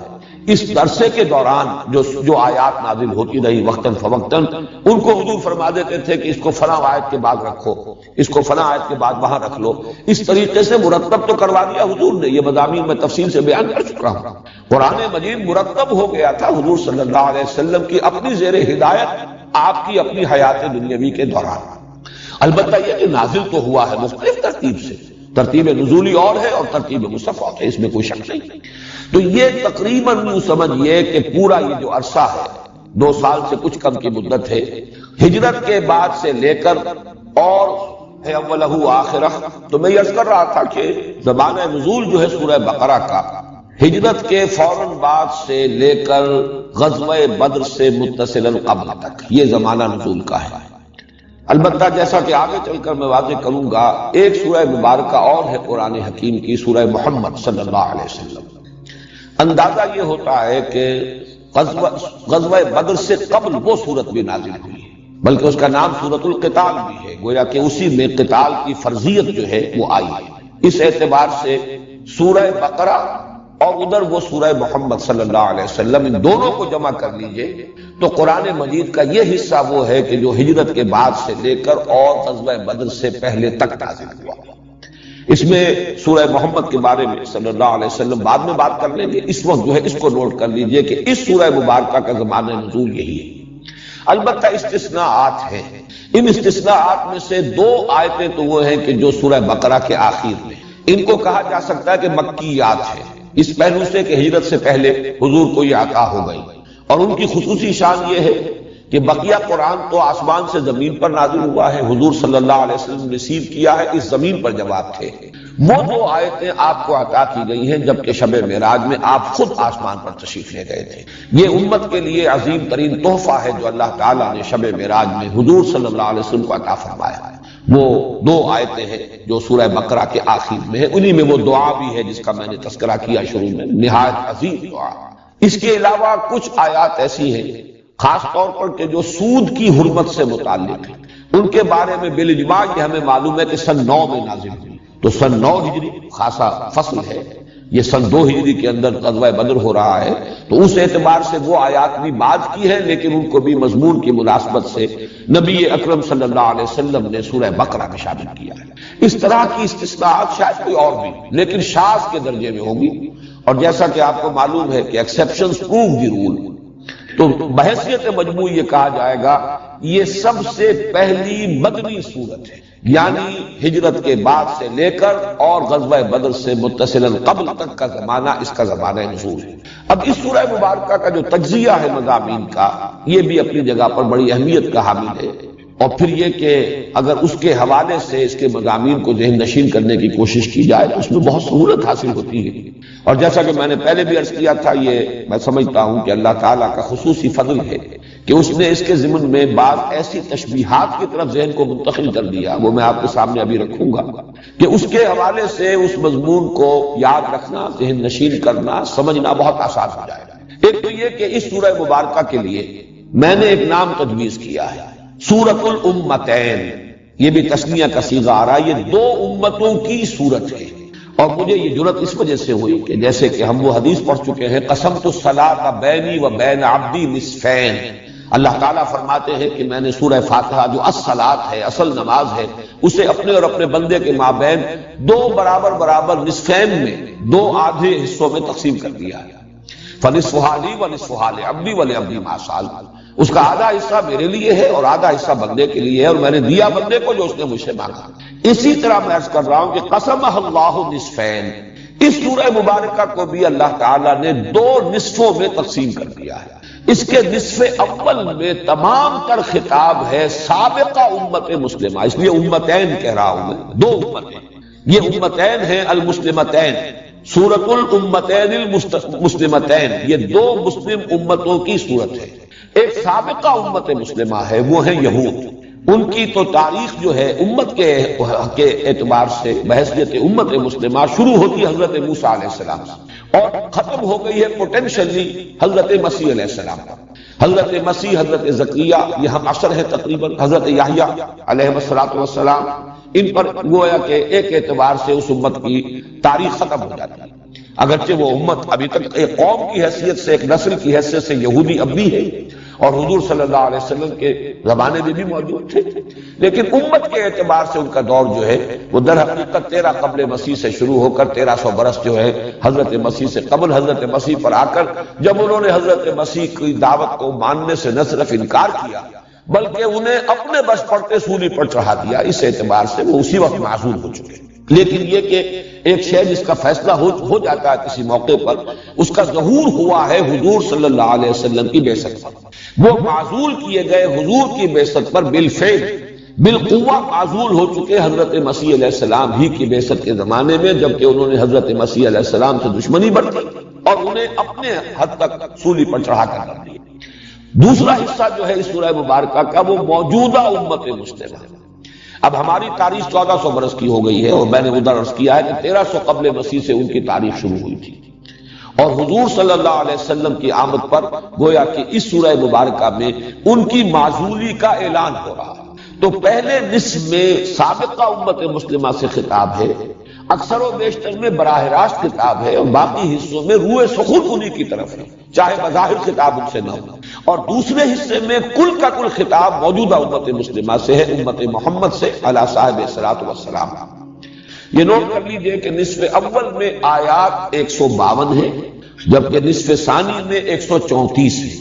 [SPEAKER 1] اس عرصے کے دوران جو آیات نازل ہوتی رہی وقتاً فوقتاً، ان کو حضور فرما دیتے تھے کہ اس کو فلاں آیت کے بعد رکھو، اس کو فلاں آیت کے بعد وہاں رکھ لو۔ اس طریقے سے مرتب تو کروا دیا حضور نے، یہ مضامین میں تفصیل سے بیان کر چکا ہوں۔ قرآن مجید مرتب ہو گیا تھا حضور صلی اللہ علیہ وسلم کی اپنی زیر ہدایت، آپ کی اپنی حیات دنیاوی کے دوران۔ البتہ یہ کہ نازل تو ہوا ہے مختلف ترتیب سے، ترتیب نزولی اور ہے اور ترتیب مصحف اور ہے، اس میں کوئی شک نہیں۔ تو یہ تقریباً یوں سمجھیے کہ پورا یہ جو عرصہ ہے 2 سال سے کچھ کم کی مدت ہے، ہجرت کے بعد سے لے کر اور ہے اولہ آخرہ۔ تو میں یہ عرض کر رہا تھا کہ زمانہ نزول جو ہے سورہ بقرہ کا ہجرت کے فوراً بعد سے لے کر غزوہ بدر سے متصلاً قبل تک یہ زمانہ نزول کا ہے۔ البتہ جیسا کہ آگے چل کر میں واضح کروں گا، ایک سورہ مبارکہ اور ہے قرآن حکیم کی، سورہ محمد صلی اللہ علیہ وسلم۔ اندازہ یہ ہوتا ہے کہ غزوہ بدر سے قبل وہ سورت بھی نازل ہوئی ہے، بلکہ اس کا نام سورۃ القتال بھی ہے، گویا کہ اسی میں قتال کی فرضیت جو ہے وہ آئی ہے۔ اس اعتبار سے سورہ بقرہ اور ادھر وہ سورہ محمد صلی اللہ علیہ وسلم، ان دونوں کو جمع کر لیجئے تو قرآن مجید کا یہ حصہ وہ ہے کہ جو ہجرت کے بعد سے لے کر اور غزوہ بدر سے پہلے تک نازل ہوا۔ اس میں سورہ محمد کے بارے میں صلی اللہ علیہ وسلم بعد میں بات کر لیں گے، اس وقت جو ہے اس کو نوٹ کر لیجئے کہ اس سورہ مبارکہ کا زمانہ نزول یہی ہے۔ البتہ استثناءات ہیں، ان استثناءات میں سے 2 آیتیں تو وہ ہیں کہ جو سورہ بقرہ کے آخر میں، ان کو کہا جا سکتا ہے کہ مکیات ہیں، اس پہلو سے کہ ہجرت سے پہلے حضور کو یہ عطا ہو گئی، اور ان کی خصوصی شان یہ ہے کہ بقیہ قرآن تو آسمان سے زمین پر نازل ہوا ہے، حضور صلی اللہ علیہ وسلم ریسیو کیا ہے اس زمین پر جواب تھے۔ وہ 2 آیتیں آپ کو عطا کی گئی ہیں جبکہ شب معراج میں آپ خود آسمان پر تشریف لے گئے تھے۔ یہ امت کے لیے عظیم ترین تحفہ ہے جو اللہ تعالیٰ نے شب معراج میں حضور صلی اللہ علیہ وسلم کو عطا فرمایا ہے۔ وہ 2 آیتیں ہیں جو سورہ بقرہ کے آخر میں ہے، انہی میں وہ دعا بھی ہے جس کا میں نے تذکرہ کیا شروع میں، نہایت عظیم دعا۔ اس کے علاوہ کچھ آیات ایسی ہیں خاص طور پر کہ جو سود کی حرمت سے متعلق ہیں، ان کے بارے میں بالاجماع یہ ہمیں معلوم ہے کہ سن 9 میں نازل ہوئی۔ تو سن 9 ہجری خاصا فصل ہے، یہ سن 2 ہجری کے اندر غزوہ بدر ہو رہا ہے، تو اس اعتبار سے وہ آیات بھی بعد کی ہے، لیکن ان کو بھی مضمون کی مناسبت سے نبی اکرم صلی اللہ علیہ وسلم نے سورہ بقرہ میں شامل کیا ہے۔ اس طرح کی استثناءات شاید کوئی اور بھی لیکن شاذ کے درجے میں ہوگی، اور جیسا کہ آپ کو معلوم ہے کہ ایکسیپشنز پروو دی رول، تو بحیثیت مجموع یہ کہا جائے گا یہ سب سے پہلی مدنی صورت ہے، یعنی ہجرت کے بعد سے لے کر اور غزوہ بدر سے متصلاً قبل تک کا زمانہ اس کا زمانہ نزول ہے۔ اب اس سورہ مبارکہ کا جو تجزیہ ہے مضامین کا، یہ بھی اپنی جگہ پر بڑی اہمیت کا حامل ہے، اور پھر یہ کہ اگر اس کے حوالے سے اس کے مضامین کو ذہن نشین کرنے کی کوشش کی جائے تو اس میں بہت سہولت حاصل ہوتی ہے۔ اور جیسا کہ میں نے پہلے بھی عرض کیا تھا، یہ میں سمجھتا ہوں کہ اللہ تعالیٰ کا خصوصی فضل ہے کہ اس نے اس کے ضمن میں بعض ایسی تشبیہات کی طرف ذہن کو منتقل کر دیا، وہ میں آپ کے سامنے ابھی رکھوں گا، کہ اس کے حوالے سے اس مضمون کو یاد رکھنا، ذہن نشین کرنا، سمجھنا بہت آسان ہو جائے گا۔ ایک تو یہ کہ اس سورہ مبارکہ کے لیے میں نے ایک نام تجویز کیا ہے، سورۃ الامتین۔ یہ بھی تسنیہ کا صیغہ آ رہا ہے، یہ 2 امتوں کی سورت ہے، اور مجھے یہ جرأت اس وجہ سے ہوئی کہ جیسے کہ ہم وہ حدیث پڑھ چکے ہیں، قسمت الصلاۃ بینی و بین عبدی نصفین۔ اللہ تعالیٰ فرماتے ہیں کہ میں نے سورہ فاتحہ جو الصلاۃ ہے، اصل نماز ہے، اسے اپنے اور اپنے بندے کے مابین 2 برابر نصفین میں، 2 آدھے حصوں میں تقسیم کر دیا ہے۔ فنصفھا لی ونصفھا لعبدی ولعبدی ما سأل، اس کا آدھا حصہ میرے لیے ہے اور آدھا حصہ بندے کے لیے ہے، اور میں نے دیا بندے کو جو اس نے مجھ سے مانگا۔ اسی طرح میں عرض کر رہا ہوں کہ قسمہ اللہ نصفین، اس سورہ مبارکہ کو بھی اللہ تعالیٰ نے دو نصفوں میں تقسیم کر دیا ہے۔ اس کے نصف اول میں تمام تر خطاب ہے سابقہ امت مسلمہ، اس لیے امتین کہہ رہا ہوں میں، دو امتیں، یہ امتین ہیں المسلمتین، سورۃ الامتین المسلمتین، یہ دو مسلم امتوں کی صورت ہے۔ ایک سابقہ امت مسلمہ ہے، وہ ہے یہود، ان کی تو تاریخ جو ہے امت کے اعتبار سے بحیثیت امت مسلمہ شروع ہوتی ہے حضرت موسیٰ علیہ السلام سے اور ختم ہو گئی ہے پوٹینشلی حضرت مسیح علیہ السلام پر۔ حضرت مسیح، حضرت زکریا، یہ ہم عصر ہے تقریباً، حضرت یحییٰ علیہ السلام، ان پر گویا کہ ایک اعتبار سے اس امت کی تاریخ ختم ہو جاتی ہے۔ اگرچہ وہ امت ابھی تک ایک قوم کی حیثیت سے، ایک نسل کی حیثیت سے یہودی اب بھی ہے اور حضور صلی اللہ علیہ وسلم کے زمانے میں بھی موجود تھے، لیکن امت کے اعتبار سے ان کا دور جو ہے وہ در حقیقت 13 قبل مسیح سے شروع ہو کر 1300 برس جو ہے حضرت مسیح سے قبل حضرت مسیح پر آ کر جب انہوں نے حضرت مسیح کی دعوت کو ماننے سے نہ صرف انکار کیا بلکہ انہیں اپنے بس پڑتے سولی پر چڑھا دیا، اس اعتبار سے وہ اسی وقت معزول ہو چکے۔ لیکن یہ کہ ایک شے جس کا فیصلہ ہو جاتا ہے کسی موقع پر، اس کا ظہور ہوا ہے حضور صلی اللہ علیہ وسلم کی بعثت پر۔ وہ معزول کیے گئے حضور کی بعثت پر بالفعل بالقوہ معزول ہو چکے حضرت مسیح علیہ السلام ہی کی بعثت کے زمانے میں، جبکہ انہوں نے حضرت مسیح علیہ السلام سے دشمنی برتی اور انہیں اپنے حد تک سولی پر چڑھا کر رکھ دیا۔ دوسرا حصہ جو ہے اس سورہ مبارکہ کا وہ موجودہ امت مسلمہ ہے۔ اب ہماری تاریخ 1400 برس کی ہو گئی ہے اور میں نے ادھر عرض کیا ہے کہ 1300 قبل مسیح سے ان کی تاریخ شروع ہوئی تھی اور حضور صلی اللہ علیہ وسلم کی آمد پر گویا کہ اس سورہ مبارکہ میں ان کی معزولی کا اعلان ہو رہا ہے۔ تو پہلے نصف میں سابقہ امت مسلمہ سے خطاب ہے، اکثر و بیشتر میں براہ راست خطاب ہے، اور باقی حصوں میں روح سخن انہی کی طرف ہے، چاہے بظاہر خطاب ان سے نہ ہو، اور دوسرے حصے میں کل کا کل خطاب موجودہ امت مسلمہ سے ہے، امت محمد سے علی صاحب الصلاۃ والسلام۔ یہ نوٹ کر لیجئے کہ نصف اول میں آیات 152 ہے، جبکہ نصف ثانی میں 134 ہے،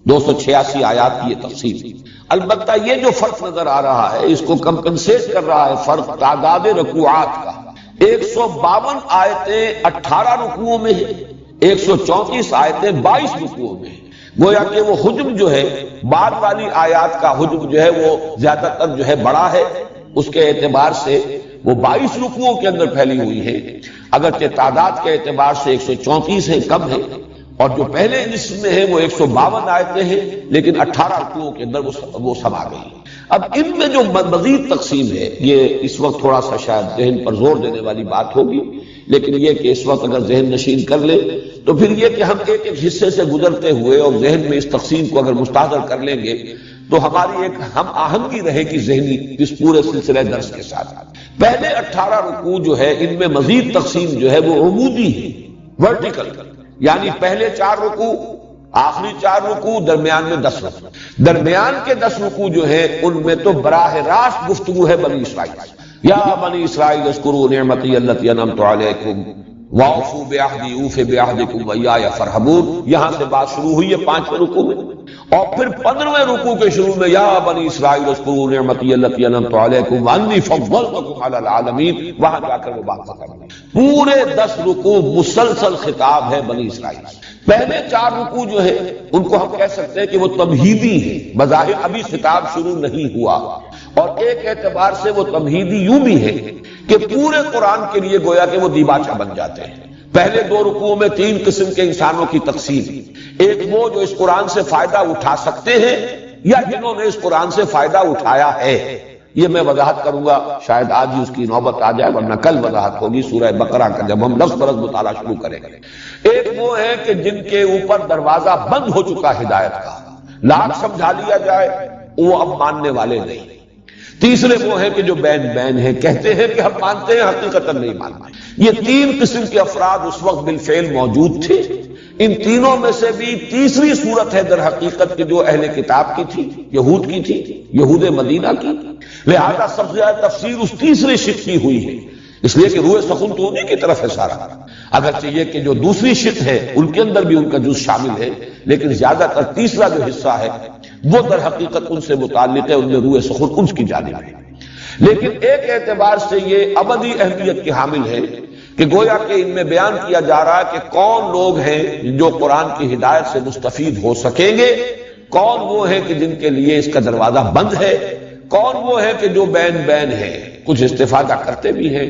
[SPEAKER 1] 286 آیات کی یہ تفصیل۔ البتہ یہ جو فرق نظر آ رہا ہے اس کو کمپنسیٹ کر رہا ہے فرق تعداد رکوعات کا۔ 152 آیتیں 18 رکوعوں میں ہیں، 134 آیتیں 22 رکوعوں میں ہیں۔ گویا کہ وہ حجم جو ہے بعد والی آیات کا حجم جو ہے وہ زیادہ تر جو ہے بڑا ہے، اس کے اعتبار سے وہ 22 رکوعوں کے اندر پھیلی ہوئی ہے، اگرچہ تعداد کے اعتبار سے 134 ہے، کم ہے، اور جو پہلے نصف میں ہے وہ 152 آیتیں ہیں، لیکن 18 رکوعوں کے اندر وہ سما گئی۔ اب ان میں جو مزید تقسیم ہے یہ اس وقت تھوڑا سا شاید ذہن پر زور دینے والی بات ہوگی، لیکن یہ کہ اس وقت اگر ذہن نشین کر لے تو پھر یہ کہ ہم ایک ایک حصے سے گزرتے ہوئے اور ذہن میں اس تقسیم کو اگر مستحضر کر لیں گے تو ہماری ایک ہم آہنگی رہے گی ذہنی اس پورے سلسلے درس کے ساتھ۔ پہلے 18 رکوع جو ہے ان میں مزید تقسیم جو ہے وہ عمودی ہے، ورٹیکل، یعنی پہلے 4 رکوع، آخری 4 رکوع، درمیان میں 10 رکوع۔ درمیان کے 10 رکوع جو ہیں ان میں تو براہ راست گفتگو ہے بنی اسرائیل، یا بنی اسرائیل اذکروا نعمتی التی انعمت علیکم واوفوا بعہدی اوف بعہدکم وایای فارہبون، یہاں سے بات شروع ہوئی ہے 5ویں رکوع میں، اور پھر 15ویں رکوع کے شروع میں یا بنی اسرائیل اذکروا نعمتی التی انعمت علیکم وانی فضلتکم علی العالمین، وہاں جا کر وہ بات ختم ہوئی۔ پورے 10 رکوع مسلسل خطاب ہے بنی اسرائیل۔ پہلے 4 رکوع جو ہے ان کو ہم کہہ سکتے ہیں کہ وہ تمہیدی ہے، بظاہر ابھی خطاب شروع نہیں ہوا، اور ایک اعتبار سے وہ تمہیدی یوں بھی ہے کہ پورے قرآن کے لیے گویا کہ وہ دیباچہ بن جاتے ہیں۔ پہلے 2 رکوعوں میں 3 قسم کے انسانوں کی تقسیم، ایک وہ جو اس قرآن سے فائدہ اٹھا سکتے ہیں یا جنہوں نے اس قرآن سے فائدہ اٹھایا ہے، یہ میں وضاحت کروں گا، شاید آج ہی اس کی نوبت آ جائے ورنہ کل وضاحت ہوگی سورہ بقرہ کا جب ہم لفظ برز مطالعہ شروع کریں گے۔ ایک وہ ہے کہ جن کے اوپر دروازہ بند ہو چکا ہدایت کا، لاکھ سمجھا لیا جائے وہ اب ماننے والے نہیں۔ تیسرے وہ ہیں کہ جو بین بین ہیں، کہتے ہیں کہ ہم مانتے ہیں، حقیقت نہیں مانتے۔ یہ 3 قسم کے افراد اس وقت بالفعل موجود تھے۔ ان تینوں میں سے بھی تیسری صورت ہے در حقیقت کہ جو اہل کتاب کی تھی، یہود کی تھی، یہود مدینہ کی، لہذا سب سے زیادہ تفسیر اس تیسری شق کی ہوئی ہے، اس لیے کہ روح سخن تو انہی کی طرف ہے سارا، اگرچہ یہ کہ جو دوسری شق ہے ان کے اندر بھی ان کا جز شامل ہے، لیکن زیادہ تر تیسرا جو حصہ ہے وہ در حقیقت ان سے متعلق ہے، ان میں روح سخن ان کی جانب ہے۔ لیکن ایک اعتبار سے یہ ابدی اہمیت کے حامل ہے کہ گویا کہ ان میں بیان کیا جا رہا ہے کہ کون لوگ ہیں جو قرآن کی ہدایت سے مستفید ہو سکیں گے، کون وہ ہیں کہ جن کے لیے اس کا دروازہ بند ہے، کون وہ ہے کہ جو بین بین ہے، کچھ استفادہ کرتے بھی ہیں،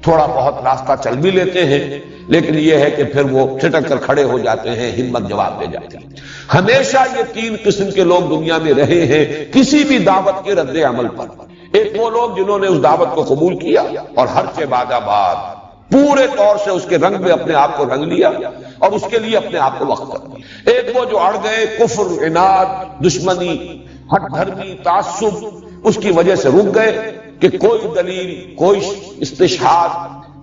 [SPEAKER 1] تھوڑا بہت راستہ چل بھی لیتے ہیں، لیکن یہ ہے کہ پھر وہ چھٹک کر کھڑے ہو جاتے ہیں، ہمت جواب دے جاتی ہے۔ ہمیشہ یہ تین قسم کے لوگ دنیا میں رہے ہیں کسی بھی دعوت کے رد عمل پر۔ ایک وہ لوگ جنہوں نے اس دعوت کو قبول کیا اور ہر چہ بعد آباد پورے طور سے اس کے رنگ میں اپنے آپ کو رنگ لیا اور اس کے لیے اپنے آپ کو وقف کر دیا۔ ایک وہ جو اڑ گئے، کفر، عناد، دشمنی، ہٹ دھرمی، تعصب، اس کی وجہ سے رک گئے کہ کوئی دلیل، کوئی استشہاد،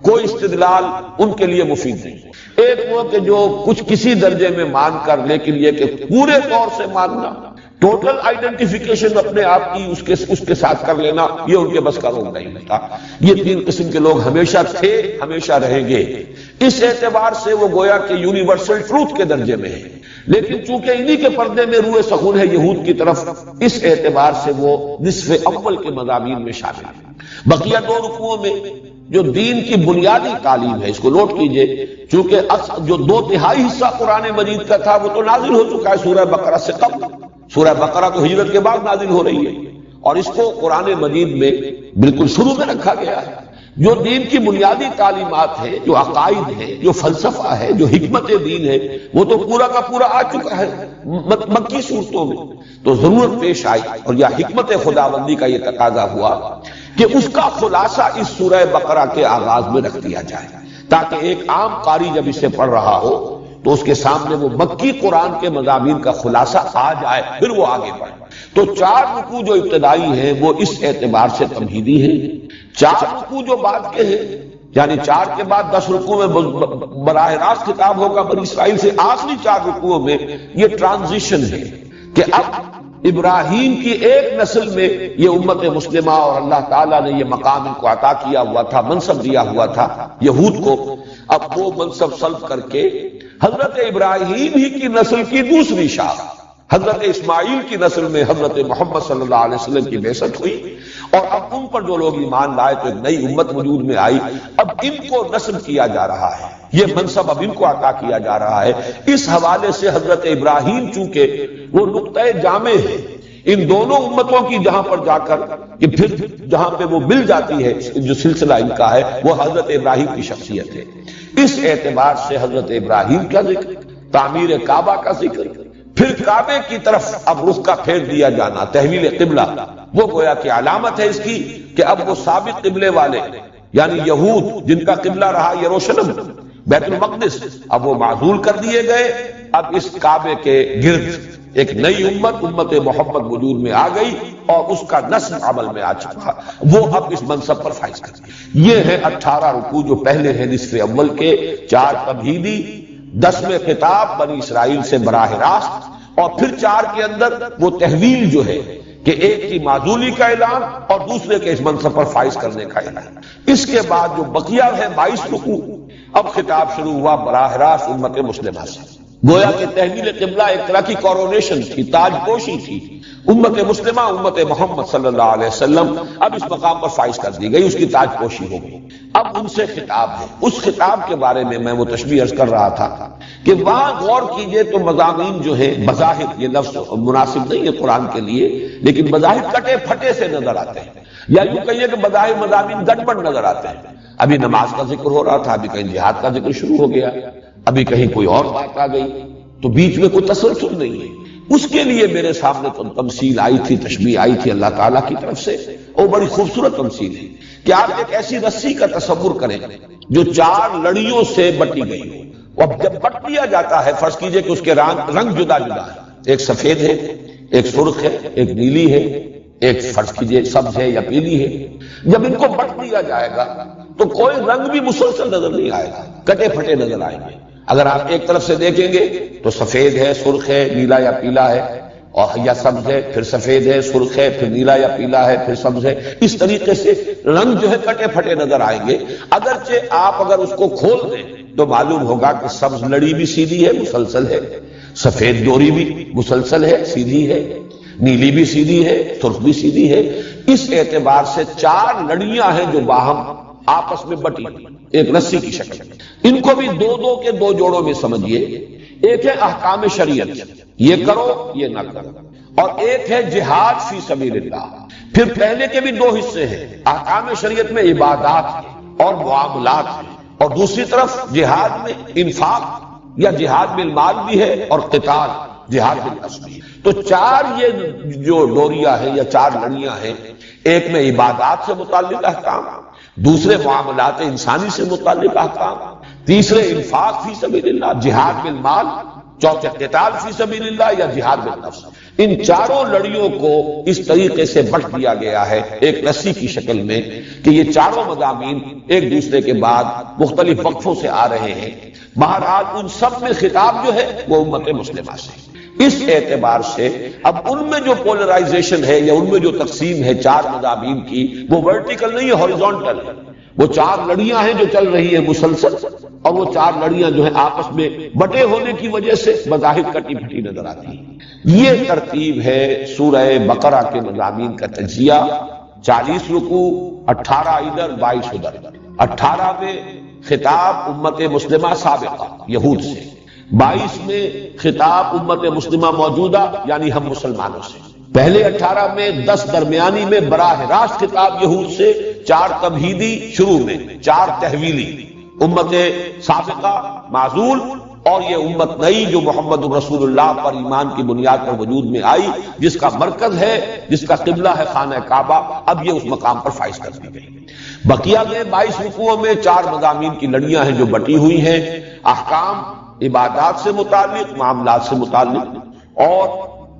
[SPEAKER 1] کوئی استدلال ان کے لیے مفید نہیں۔ ایک وہ کہ جو کچھ کسی درجے میں مان کر، لیکن یہ کہ پورے طور سے ماننا، ٹوٹل آئیڈینٹیفیکیشن اپنے آپ کی اس کے ساتھ کر لینا، یہ ان کے بس کا روگ نہیں تھا۔ یہ تین قسم کے لوگ ہمیشہ تھے، ہمیشہ رہیں گے۔ اس اعتبار سے وہ گویا کہ یونیورسل ٹروتھ کے درجے میں ہے، لیکن چونکہ انہی کے پردے میں روئے سخن ہے یہود کی طرف، اس اعتبار سے وہ نصف اول کے مضامین میں شامل ہے۔ بقیہ دو رکوعوں میں جو دین کی بنیادی تعلیم ہے، اس کو نوٹ کیجئے، چونکہ جو 2/3 حصہ قرآن مجید کا تھا وہ تو نازل ہو چکا ہے سورہ بقرہ سے قبل۔ سورہ بقرہ تو ہجرت کے بعد نازل ہو رہی ہے، اور اس کو قرآن مجید میں بالکل شروع میں رکھا گیا ہے۔ جو دین کی بنیادی تعلیمات ہے، جو عقائد ہے، جو فلسفہ ہے، جو حکمت دین ہے، وہ تو پورا کا پورا آ چکا ہے مکی صورتوں میں۔ تو ضرورت پیش آئی اور یا حکمت خداوندی کا یہ تقاضا ہوا کہ اس کا خلاصہ اس سورہ بقرہ کے آغاز میں رکھ دیا جائے، تاکہ ایک عام قاری جب اسے پڑھ رہا ہو تو اس کے سامنے وہ مکی قرآن کے مضامین کا خلاصہ آ جائے، پھر وہ آگے بڑھے۔ تو 4 رکوع جو ابتدائی ہیں وہ اس اعتبار سے تمہیدی ہیں، 4 رکوع جو بعد کے ہیں، یعنی 4 کے بعد 10 رکوع میں براہ راست خطاب ہوگا بنی اسرائیل سے، آخری 4 رکوعوں میں یہ ٹرانزیشن ہے کہ اب ابراہیم کی ایک نسل میں یہ امت مسلمہ اور اللہ تعالیٰ نے یہ مقام ان کو عطا کیا ہوا تھا، منصب دیا ہوا تھا یہود کو، اب وہ منصب سلب کر کے حضرت ابراہیم ہی کی نسل کی دوسری شاخ حضرت اسماعیل کی نسل میں حضرت محمد صلی اللہ علیہ وسلم کی بعثت ہوئی، اور اب ان پر جو لوگ ایمان لائے تو ایک نئی امت وجود میں آئی۔ اب ان کو نصب کیا جا رہا ہے، یہ منصب اب ان کو عطا کیا جا رہا ہے۔ اس حوالے سے حضرت ابراہیم چونکہ وہ نقطۂ جامع ہے ان دونوں امتوں کی، جہاں پر جا کر کہ پھر جہاں پہ وہ مل جاتی ہے جو سلسلہ ان کا ہے، وہ حضرت ابراہیم کی شخصیت ہے۔ اس اعتبار سے حضرت ابراہیم کا ذکر، تعمیر کعبہ کا ذکر، پھر کعبے کی طرف اب رخ کا پھیر دیا جانا، تحویل قبلہ، وہ گویا کہ علامت ہے اس کی کہ اب وہ ثابت قبلے والے یعنی یہود جن کا قبلہ رہا یروشلم، بیت المقدس، اب وہ معزول کر دیے گئے۔ اب اس کعبے کے گرد ایک نئی امت محمد وجود میں آ گئی اور اس کا نصب عمل میں آ چکا، وہ اب اس منصب پر فائز کر گئی۔ یہ ہے 18 رکوع جو پہلے ہیں نصف اول کے، 4 تمہیدی، 10ویں خطاب بنی اسرائیل سے براہ راست، اور پھر 4 کے اندر وہ تحویل جو ہے کہ ایک کی معزولی کا اعلان اور دوسرے کے اس منصب پر فائز کرنے کا اعلان۔ اس کے بعد جو بقیہ ہے 22 رکوع، اب خطاب شروع ہوا براہ راست امت مسلمہ سے۔ گویا کہ تحویل قبلہ ایک طرح کی کورونیشن تھی، تاج پوشی تھی۔ امت مسلمہ، امت محمد صلی اللہ علیہ وسلم اب اس مقام پر فائز کر دی گئی، اس کی تاج پوشی ہو گئی۔ اب ان سے خطاب ہے، اس خطاب کے بارے میں وہ تشبیہ عرض کر رہا تھا کہ وہاں غور کیجئے تو مضامین جو ہے بظاہر، یہ لفظ مناسب نہیں ہے قرآن کے لیے، لیکن بظاہر کٹے پھٹے سے نظر آتے ہیں، یا یوں کہیے کہ بظاہر مضامین گڑبڑ نظر آتے ہیں۔ ابھی نماز کا ذکر ہو رہا تھا، ابھی کہیں جہاد کا ذکر شروع ہو گیا، ابھی کہیں کوئی اور بات آ گئی، تو بیچ میں کوئی تسلسل نہیں ہے۔ اس کے لیے میرے سامنے تمثیل آئی تھی، تشبیہ آئی تھی اللہ تعالیٰ کی طرف سے، اور بڑی خوبصورت تمثیل ہے کہ آپ ایک ایسی رسی کا تصور کریں جو 4 لڑیوں سے بٹی گئی ہو۔ اب جب بٹ دیا جاتا ہے، فرض کیجئے کہ اس کے رنگ جدا جدا ہے، ایک سفید ہے، ایک سرخ ہے، ایک نیلی ہے، ایک فرض کیجئے سبز ہے یا پیلی ہے۔ جب ان کو بٹ دیا جائے گا تو کوئی رنگ بھی مسلسل نظر نہیں آئے گا، کٹے پھٹے نظر آئیں گے۔ اگر آپ ایک طرف سے دیکھیں گے تو سفید ہے، سرخ ہے، نیلا یا پیلا ہے، اور یا سبز ہے، پھر سفید ہے، سرخ ہے، پھر نیلا یا پیلا ہے، پھر سبز ہے۔ اس طریقے سے رنگ جو ہے کٹے پھٹے نظر آئیں گے۔ اگرچہ آپ اگر اس کو کھول دیں تو معلوم ہوگا کہ سبز لڑی بھی سیدھی ہے، مسلسل ہے، سفید ڈوری بھی مسلسل ہے، سیدھی ہے، نیلی بھی سیدھی ہے، سرخ بھی سیدھی ہے۔ اس اعتبار سے 4 لڑیاں ہیں جو باہم آپس میں بٹی ایک رسی کی شکل میں. ان کو بھی دو دو کے دو جوڑوں میں سمجھیے. ایک ہے احکام شریعت، یہ کرو یہ نہ کرو، اور ایک ہے جہاد فی سبیل اللہ. پھر پہلے کے بھی دو حصے ہیں، احکام شریعت میں عبادات اور معاملات ہیں، اور دوسری طرف جہاد میں انفاق یا جہاد بالمال بھی ہے، اور قتال جہاد بالنفس بھی. تو چار یہ جو ڈوریاں ہیں یا چار لڑیاں ہیں، ایک میں عبادات سے متعلق احکام، دوسرے معاملات انسانی سے متعلق احکام، تیسرے انفاق فی سبیل اللہ جہاد بالمال، چوتھے قتال فی سبیل اللہ یا جہاد بالنفس. ان چاروں لڑیوں کو اس طریقے سے بٹ دیا گیا ہے ایک رسی کی شکل میں کہ یہ چاروں مضامین ایک دوسرے کے بعد مختلف وقفوں سے آ رہے ہیں. بہرحال ان سب میں خطاب جو ہے وہ امت مسلمہ سے. اس اعتبار سے اب ان میں جو پولرائزیشن ہے یا ان میں جو تقسیم ہے چار مضامین کی، وہ ورٹیکل نہیں ہے، ہاریزونٹل ہے. وہ چار لڑیاں ہیں جو چل رہی ہیں مسلسل، اور وہ چار لڑیاں جو ہیں آپس میں بٹے ہونے کی وجہ سے بظاہر کٹی پھٹی نظر آتی ہیں. یہ ترتیب ہے سورہ بقرہ کے مضامین کا تجزیہ. 40 رکوع، 18 ادھر 22 ادھر. 18 میں خطاب امت مسلمہ سابقہ یہود سے، 22 میں خطاب امت مسلمہ موجودہ یعنی ہم مسلمانوں سے. پہلے 18 میں 10 درمیانی میں براہ راست خطاب یہود سے، 4 تمہیدی شروع میں، 4 تحویلی، امت سابقہ معزول، اور یہ امت نئی جو محمد رسول اللہ پر ایمان کی بنیاد پر وجود میں آئی، جس کا مرکز ہے، جس کا قبلہ ہے خانہ کعبہ، اب یہ اس مقام پر فائز کر دی گئی. بقیہ میں 22 رکوعوں میں 4 مضامین کی لڑیاں ہیں جو بٹی ہوئی ہیں، احکام عبادات سے متعلق، معاملات سے متعلق، اور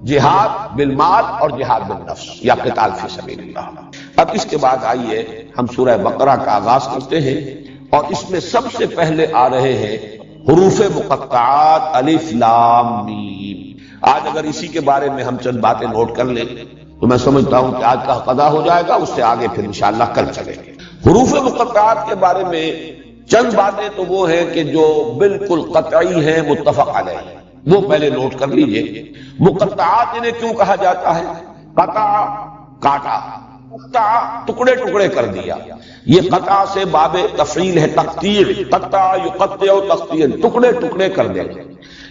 [SPEAKER 1] جہاد بالمال اور جہاد بالنفس یا قتال فی سبیل اللہ. اب اس کے بعد آئیے ہم سورہ بقرہ کا آغاز کرتے ہیں، اور اس میں سب سے پہلے آ رہے ہیں حروف مقطعات الف لام میم. آج اگر اسی کے بارے میں ہم چند باتیں نوٹ کر لیں تو میں سمجھتا ہوں کہ آج کا قضا ہو جائے گا، اس سے آگے پھر انشاءاللہ کل چلیں گے. حروف مقطعات کے بارے میں چند باتیں تو وہ ہیں کہ جو بالکل قطعی ہیں، متفق علیہ، وہ پہلے نوٹ کر لیجئے. مقطعات انہیں کیوں کہا جاتا ہے؟ قطع کاٹا، قطع ٹکڑے ٹکڑے کر دیا. یہ قطع سے باب تفعیل ہے، تقطیع، قطع یقطع تقطیعا، ٹکڑے ٹکڑے کر دے.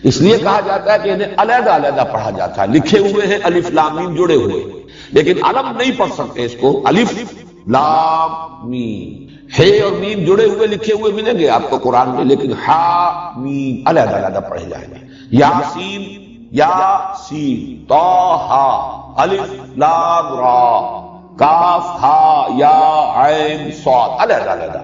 [SPEAKER 1] اس لیے کہا جاتا ہے کہ انہیں علیحدہ علیحدہ پڑھا جاتا ہے. لکھے ہوئے ہیں الف لام میم جڑے ہوئے، لیکن علم نہیں پڑھ سکتے اس کو. الف لام میم، ہے اور میم جڑے ہوئے لکھے ہوئے ملیں گے آپ کو قرآن میں، لیکن ہا میم علیحدہ علیحدہ پڑھے جائیں گے. یاسین، یاسین، طٰہٰ، الف لام را، کاف ہا یا عین صاد، علیحدہ علیحدہ.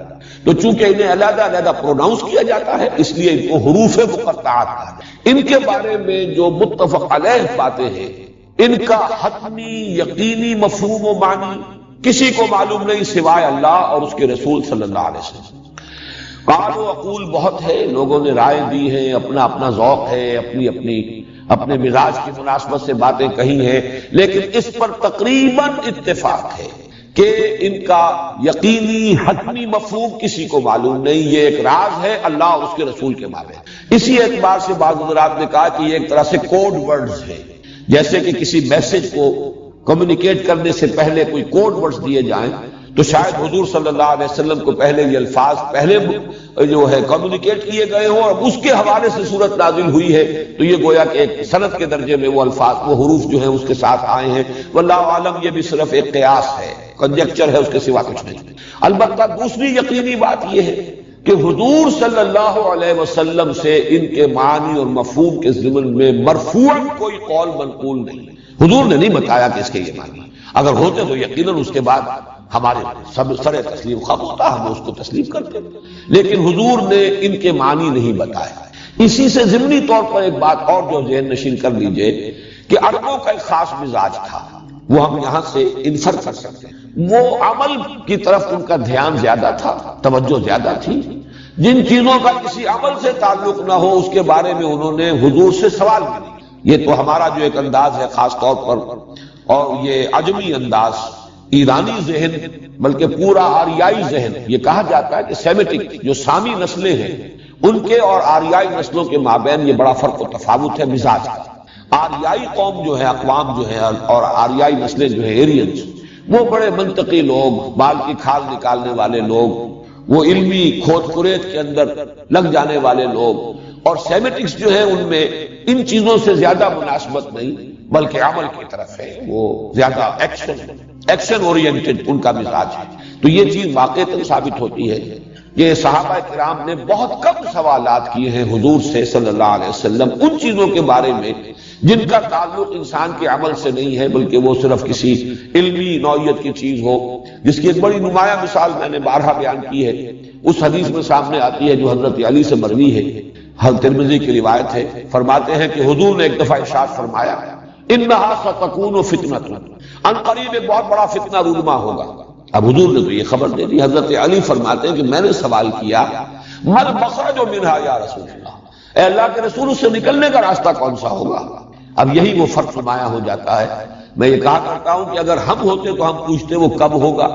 [SPEAKER 1] تو چونکہ انہیں علیحدہ علیحدہ پروناؤنس کیا جاتا ہے، اس لیے ان کو حروف مقطعات کہا جاتا ہے. ان کے بارے میں جو متفق علیہ باتیں ہیں، ان کا حتمی یقینی مفہوم و معنی کسی کو معلوم نہیں سوائے اللہ اور اس کے رسول صلی اللہ علیہ وسلم. قال و اقول بہت ہے، لوگوں نے رائے دی ہے، اپنا اپنا ذوق ہے، اپنے مزاج کی مناسبت سے باتیں کہی ہیں، لیکن اس پر تقریباً اتفاق ہے کہ ان کا یقینی حتمی مفہوم کسی کو معلوم نہیں. یہ ایک راز ہے اللہ اور اس کے رسول کے مابین. اسی اعتبار سے بعض حضرات نے کہا کہ یہ ایک طرح سے کوڈ ورڈز ہیں، جیسے کہ کسی میسج کو کمیونیکیٹ کرنے سے پہلے کوئی کوڈ ورڈز دیے جائیں، تو شاید حضور صلی اللہ علیہ وسلم کو پہلے یہ الفاظ پہلے جو ہے کمیونیکیٹ کیے گئے ہوں اور اس کے حوالے سے صورت نازل ہوئی ہے، تو یہ گویا کہ ایک سند کے درجے میں وہ الفاظ، وہ حروف جو ہیں اس کے ساتھ آئے ہیں. واللہ عالم، یہ بھی صرف ایک قیاس ہے، کنجکچر ہے، اس کے سوا کچھ نہیں. البتہ دوسری یقینی بات یہ ہے کہ حضور صلی اللہ علیہ وسلم سے ان کے معنی اور مفہوم کے ضمن میں مرفوعاً کوئی قول منقول نہیں. حضور نے نہیں بتایا کہ اس کے یہ معنی، اگر ہوتے تو یقیناً اس کے بعد ہمارے سب سر تسلیم خم ہوتا، ہم اس کو تسلیم کرتے، لیکن حضور نے ان کے معنی نہیں بتایا. اسی سے ضمنی طور پر ایک بات اور جو ذہن نشین کر لیجئے کہ عربوں کا ایک خاص مزاج تھا، وہ ہم یہاں سے انفر کر سکتے ہیں. وہ عمل کی طرف ان کا دھیان زیادہ تھا، توجہ زیادہ تھی. جن چیزوں کا کسی عمل سے تعلق نہ ہو اس کے بارے میں انہوں نے حضور سے سوال بھی نہیں. یہ تو ہمارا جو ایک انداز ہے خاص طور پر، اور یہ عجمی انداز، ایرانی ذہن، بلکہ پورا آریائی ذہن، یہ کہا جاتا ہے کہ سیمیٹک جو سامی نسلیں ہیں ان کے اور آریائی نسلوں کے مابین یہ بڑا فرق و تفاوت ہے مزاج کا. آریائی قوم جو ہے، اقوام جو ہے، اور آریائی نسلیں جو ہیں ایرینز، وہ بڑے منطقی لوگ، بال کی کھال نکالنے والے لوگ، وہ علمی کھود کریت کے اندر لگ جانے والے لوگ، اور سیمیٹکس جو ہے ان میں ان چیزوں سے زیادہ مناسبت نہیں بلکہ عمل کی طرف ہے، وہ زیادہ ایکشن اورینٹڈ ان کا مزاج ہے۔ تو یہ چیز واقعتاً ثابت ہوتی ہے کہ صحابہ کرام نے بہت کم سوالات کیے ہیں حضور سے صلی اللہ علیہ وسلم ان چیزوں کے بارے میں جن کا تعلق انسان کے عمل سے نہیں ہے، بلکہ وہ صرف کسی علمی نوعیت کی چیز ہو، جس کی ایک بڑی نمایاں مثال میں نے بارہا بیان کی ہے، اس حدیث میں سامنے آتی ہے جو حضرت علی سے مروی ہے، حضرت ترمذی کی روایت ہے۔ فرماتے ہیں کہ حضور نے ایک دفعہ ارشاد فرمایا انہا ستکون فتنۃ، ان قریب ایک بہت بڑا فتنہ رونما ہوگا۔ اب حضور نے تو یہ خبر دے دی۔ حضرت علی فرماتے ہیں کہ میں نے سوال کیا مل مخرج منہا یا رسول اللہ، اے اللہ کے رسول اس سے نکلنے کا راستہ کون سا ہوگا؟ اب یہی وہ فرق نمایاں ہو جاتا ہے۔ میں یہ کہا کرتا ہوں کہ اگر ہم ہوتے تو ہم پوچھتے وہ کب ہوگا،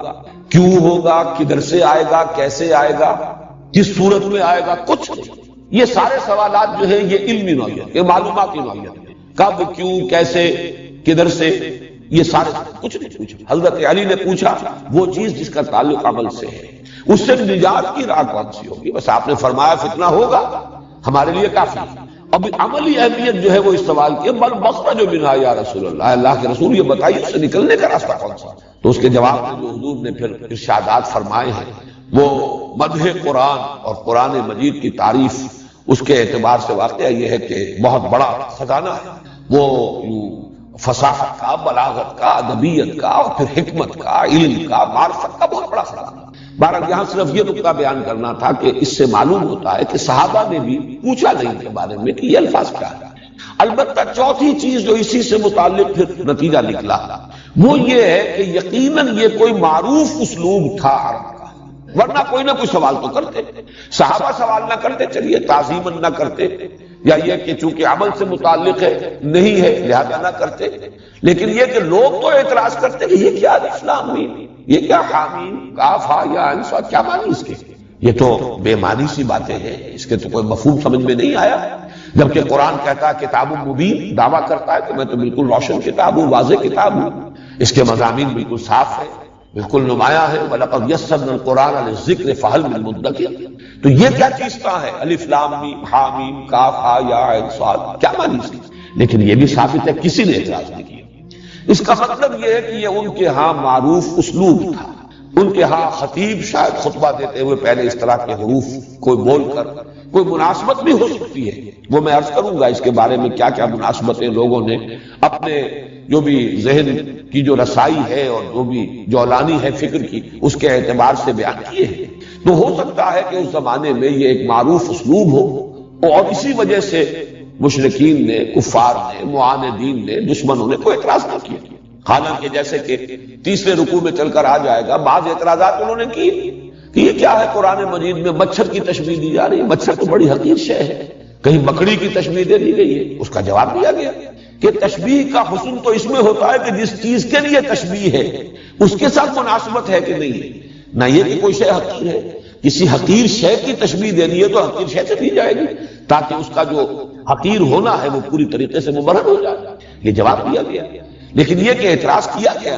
[SPEAKER 1] کیوں ہوگا، کدھر سے آئے گا، کیسے آئے گا، کس صورت میں آئے گا، کچھ نہیں۔ یہ سارے سوالات جو ہیں یہ علمی نوعیت، یہ معلوماتی نوعیت ہے، کب، کیوں، کیسے، کدھر سے، یہ سارے کچھ نہیں پوچھا۔ حضرت علی نے پوچھا وہ چیز جس کا تعلق عمل سے ہے، اس سے نجات کی راہ کون سی ہوگی؟ بس آپ نے فرمایا فتنہ ہوگا، ہمارے لیے کافی۔ اب عملی اہمیت جو ہے وہ اس سوال کی بل مخرج منہا یا رسول اللہ، اللہ کے رسول یہ بتائیے اس سے نکلنے کا راستہ کون سا؟ تو اس کے جواب میں جو حضور نے پھر ارشادات فرمائے ہیں وہ مدح قرآن اور قرآن مجید کی تعریف، اس کے اعتبار سے واقعہ یہ ہے کہ بہت بڑا خزانہ ہے، وہ فصاحت کا، بلاغت کا، ادبیت کا، اور پھر حکمت کا، علم کا، معرفت کا بہت بڑا خزانہ۔ بہرحال یہاں صرف یہ نقطہ بیان کرنا تھا کہ اس سے معلوم ہوتا ہے کہ صحابہ نے بھی پوچھا نہیں کے بارے میں کہ یہ الفاظ کیا ہے۔ البتہ چوتھی چیز جو اسی سے متعلق پھر نتیجہ نکلا وہ یہ ہے کہ یقیناً یہ کوئی معروف اسلوب تھا عرب کا، ورنہ کوئی نہ کوئی سوال تو کرتے، صحابہ سوال نہ کرتے، چلیے تعظیماً نہ کرتے، یا یہ کہ چونکہ عمل سے متعلق ہے نہیں ہے لہذا نہ کرتے، لیکن یہ کہ لوگ تو اعتراض کرتے کہ یہ کیا اسلام میں، یہ کیا حامیم کاف ہا یا عین صاد، کیا معنی اس کے؟ یہ تو بے معنی سی باتیں ہیں، اس کے تو کوئی مفہوم سمجھ میں نہیں آیا۔ جبکہ قرآن کہتا ہے کتاب مبین، دعویٰ کرتا ہے کہ میں تو بالکل روشن کتاب ہوں، واضح کتاب ہوں، اس کے مضامین بالکل صاف ہے، بالکل نمایاں ہے۔ وَلَقَدْ يَسَّرْنَا الْقُرْآنَ لِلذِّكْرِ فَهَلْ مِن مُدَّكِرٍ، تو یہ کیا چیز کا ہے؟ الف لام میم حامیم کاف ہا یا عین صاد، کیا معنی اس کی؟ لیکن یہ بھی ثابت ہے کسی نے اعتراض نہیں کیا۔ اس کا مطلب یہ ہے کہ یہ ان کے ہاں معروف اسلوب تھا، ان کے ہاں خطیب شاید خطبہ دیتے ہوئے پہلے اس طرح کے حروف کوئی بول کر کوئی مناسبت بھی ہو سکتی ہے، وہ میں عرض کروں گا اس کے بارے میں کیا کیا مناسبتیں لوگوں نے اپنے جو بھی ذہن کی جو رسائی ہے اور جو بھی جولانی ہے فکر کی اس کے اعتبار سے بیان کیے ہیں۔ تو ہو سکتا ہے کہ اس زمانے میں یہ ایک معروف اسلوب ہو، اور اسی وجہ سے مشرکین نے، کفار نے، معاندین نے، دشمنوں نے کوئی اعتراض نہ کیا۔ حالانکہ جیسے کہ تیسرے رکوع میں چل کر آ جائے گا، بعض اعتراضات انہوں نے کی کہ یہ کیا ہے قرآن مجید میں مچھر کی تشبیہ دی جا رہی ہے، مچھر تو بڑی حقیر شے ہے، کہیں مکڑی کی تشبیہ دے دی گئی ہے۔ اس کا جواب دیا گیا کہ تشبیہ کا حسن تو اس میں ہوتا ہے کہ جس چیز کے لیے تشبیہ ہے اس کے ساتھ مناسبت ہے کہ نہیں ہے، نہ یہ کہ کوئی شے حقیر ہے۔ کسی حقیر شے کی تشبیہ دینی ہے تو حقیر شے سے دی جائے گی تاکہ اس کا جو حقیر ہونا ہے وہ پوری طریقے سے مبرہن ہو جائے، یہ جواب دیا گیا۔ لیکن یہ کہ اعتراض کیا گیا،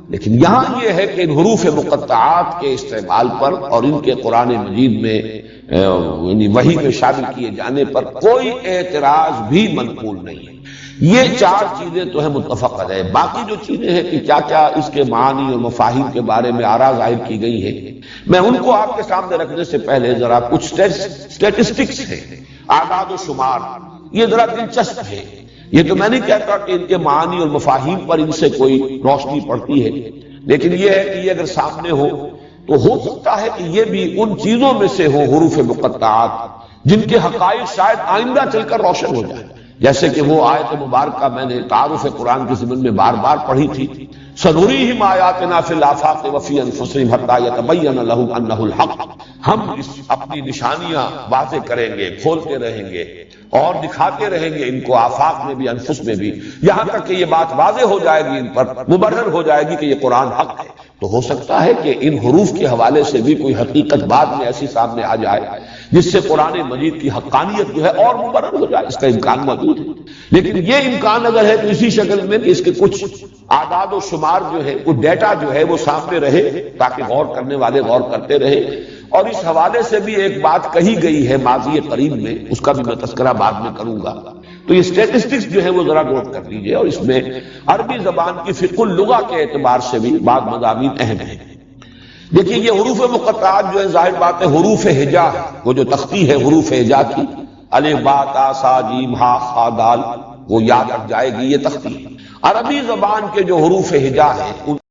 [SPEAKER 1] لیکن یہاں یہ ہے کہ ان حروف مقطعات کے استعمال پر اور ان کے قرآن مجید میں یعنی وحی میں شامل کیے جانے پر کوئی اعتراض بھی منقول نہیں ہے۔ یہ چار چیزیں تو ہیں متفق علیہ، باقی جو چیزیں ہیں کہ کیا کیا اس کے معانی اور مفاہیم کے بارے میں آراء ظاہر کی گئی ہے، میں ان کو آپ کے سامنے رکھنے سے پہلے ذرا کچھ سٹیٹسٹکس ہیں، اعداد و شمار، یہ ذرا دلچسپ ہے۔ یہ تو میں نہیں کہتا کہ ان کے معانی اور مفاہیم پر ان سے کوئی روشنی پڑتی ہے، لیکن یہ ہے کہ یہ اگر سامنے ہو تو ہو سکتا ہے کہ یہ بھی ان چیزوں میں سے ہو حروف مقطعات جن کے حقائق شاید آئندہ چل کر روشن ہو جائے، جیسے کہ وہ آیت مبارکہ میں نے تعارف قرآن کے ضمن میں بار بار پڑھی تھی، سنریہم آیاتنا فی الآفاق وفی انفسہم حتی یتبین لہم انہ الحق، ہم اپنی نشانیاں واضح کریں گے، کھولتے رہیں گے اور دکھاتے رہیں گے ان کو آفاق میں بھی انفس میں بھی، یہاں تک کہ یہ بات واضح ہو جائے گی، ان پر مبرہن ہو جائے گی کہ یہ قرآن حق ہے۔ تو ہو سکتا ہے کہ ان حروف کے حوالے سے بھی کوئی حقیقت بعد میں ایسی سامنے آ جائے جس سے قرآن مجید کی حقانیت جو ہے اور مبرہن ہو جائے، اس کا امکان موجود ہے۔ لیکن یہ امکان اگر ہے تو اسی شکل میں کہ اس کے کچھ اعداد و شمار جو ہے، کچھ ڈیٹا جو ہے وہ سامنے رہے تاکہ غور کرنے والے غور کرتے رہے۔ اور اس حوالے سے بھی ایک بات کہی گئی ہے ماضی قریب میں، اس کا بھی میں تذکرہ بعد میں کروں گا، تو یہ اسٹیٹسٹکس جو ہے وہ ذرا نوٹ کر لیجئے، اور اس میں عربی زبان کی فقہ اللغہ کے اعتبار سے بھی بعض مضامین اہم ہیں۔ دیکھیے یہ حروف مقطعات جو ہے ظاہر بات ہے حروف ہجا، وہ جو تختی ہے حروف ہجا کی، الف با تا سا جیم ہا خا دال، وہ یاد رکھ جائے گی، یہ تختی ہے۔ عربی زبان کے جو حروف ہجا ہیں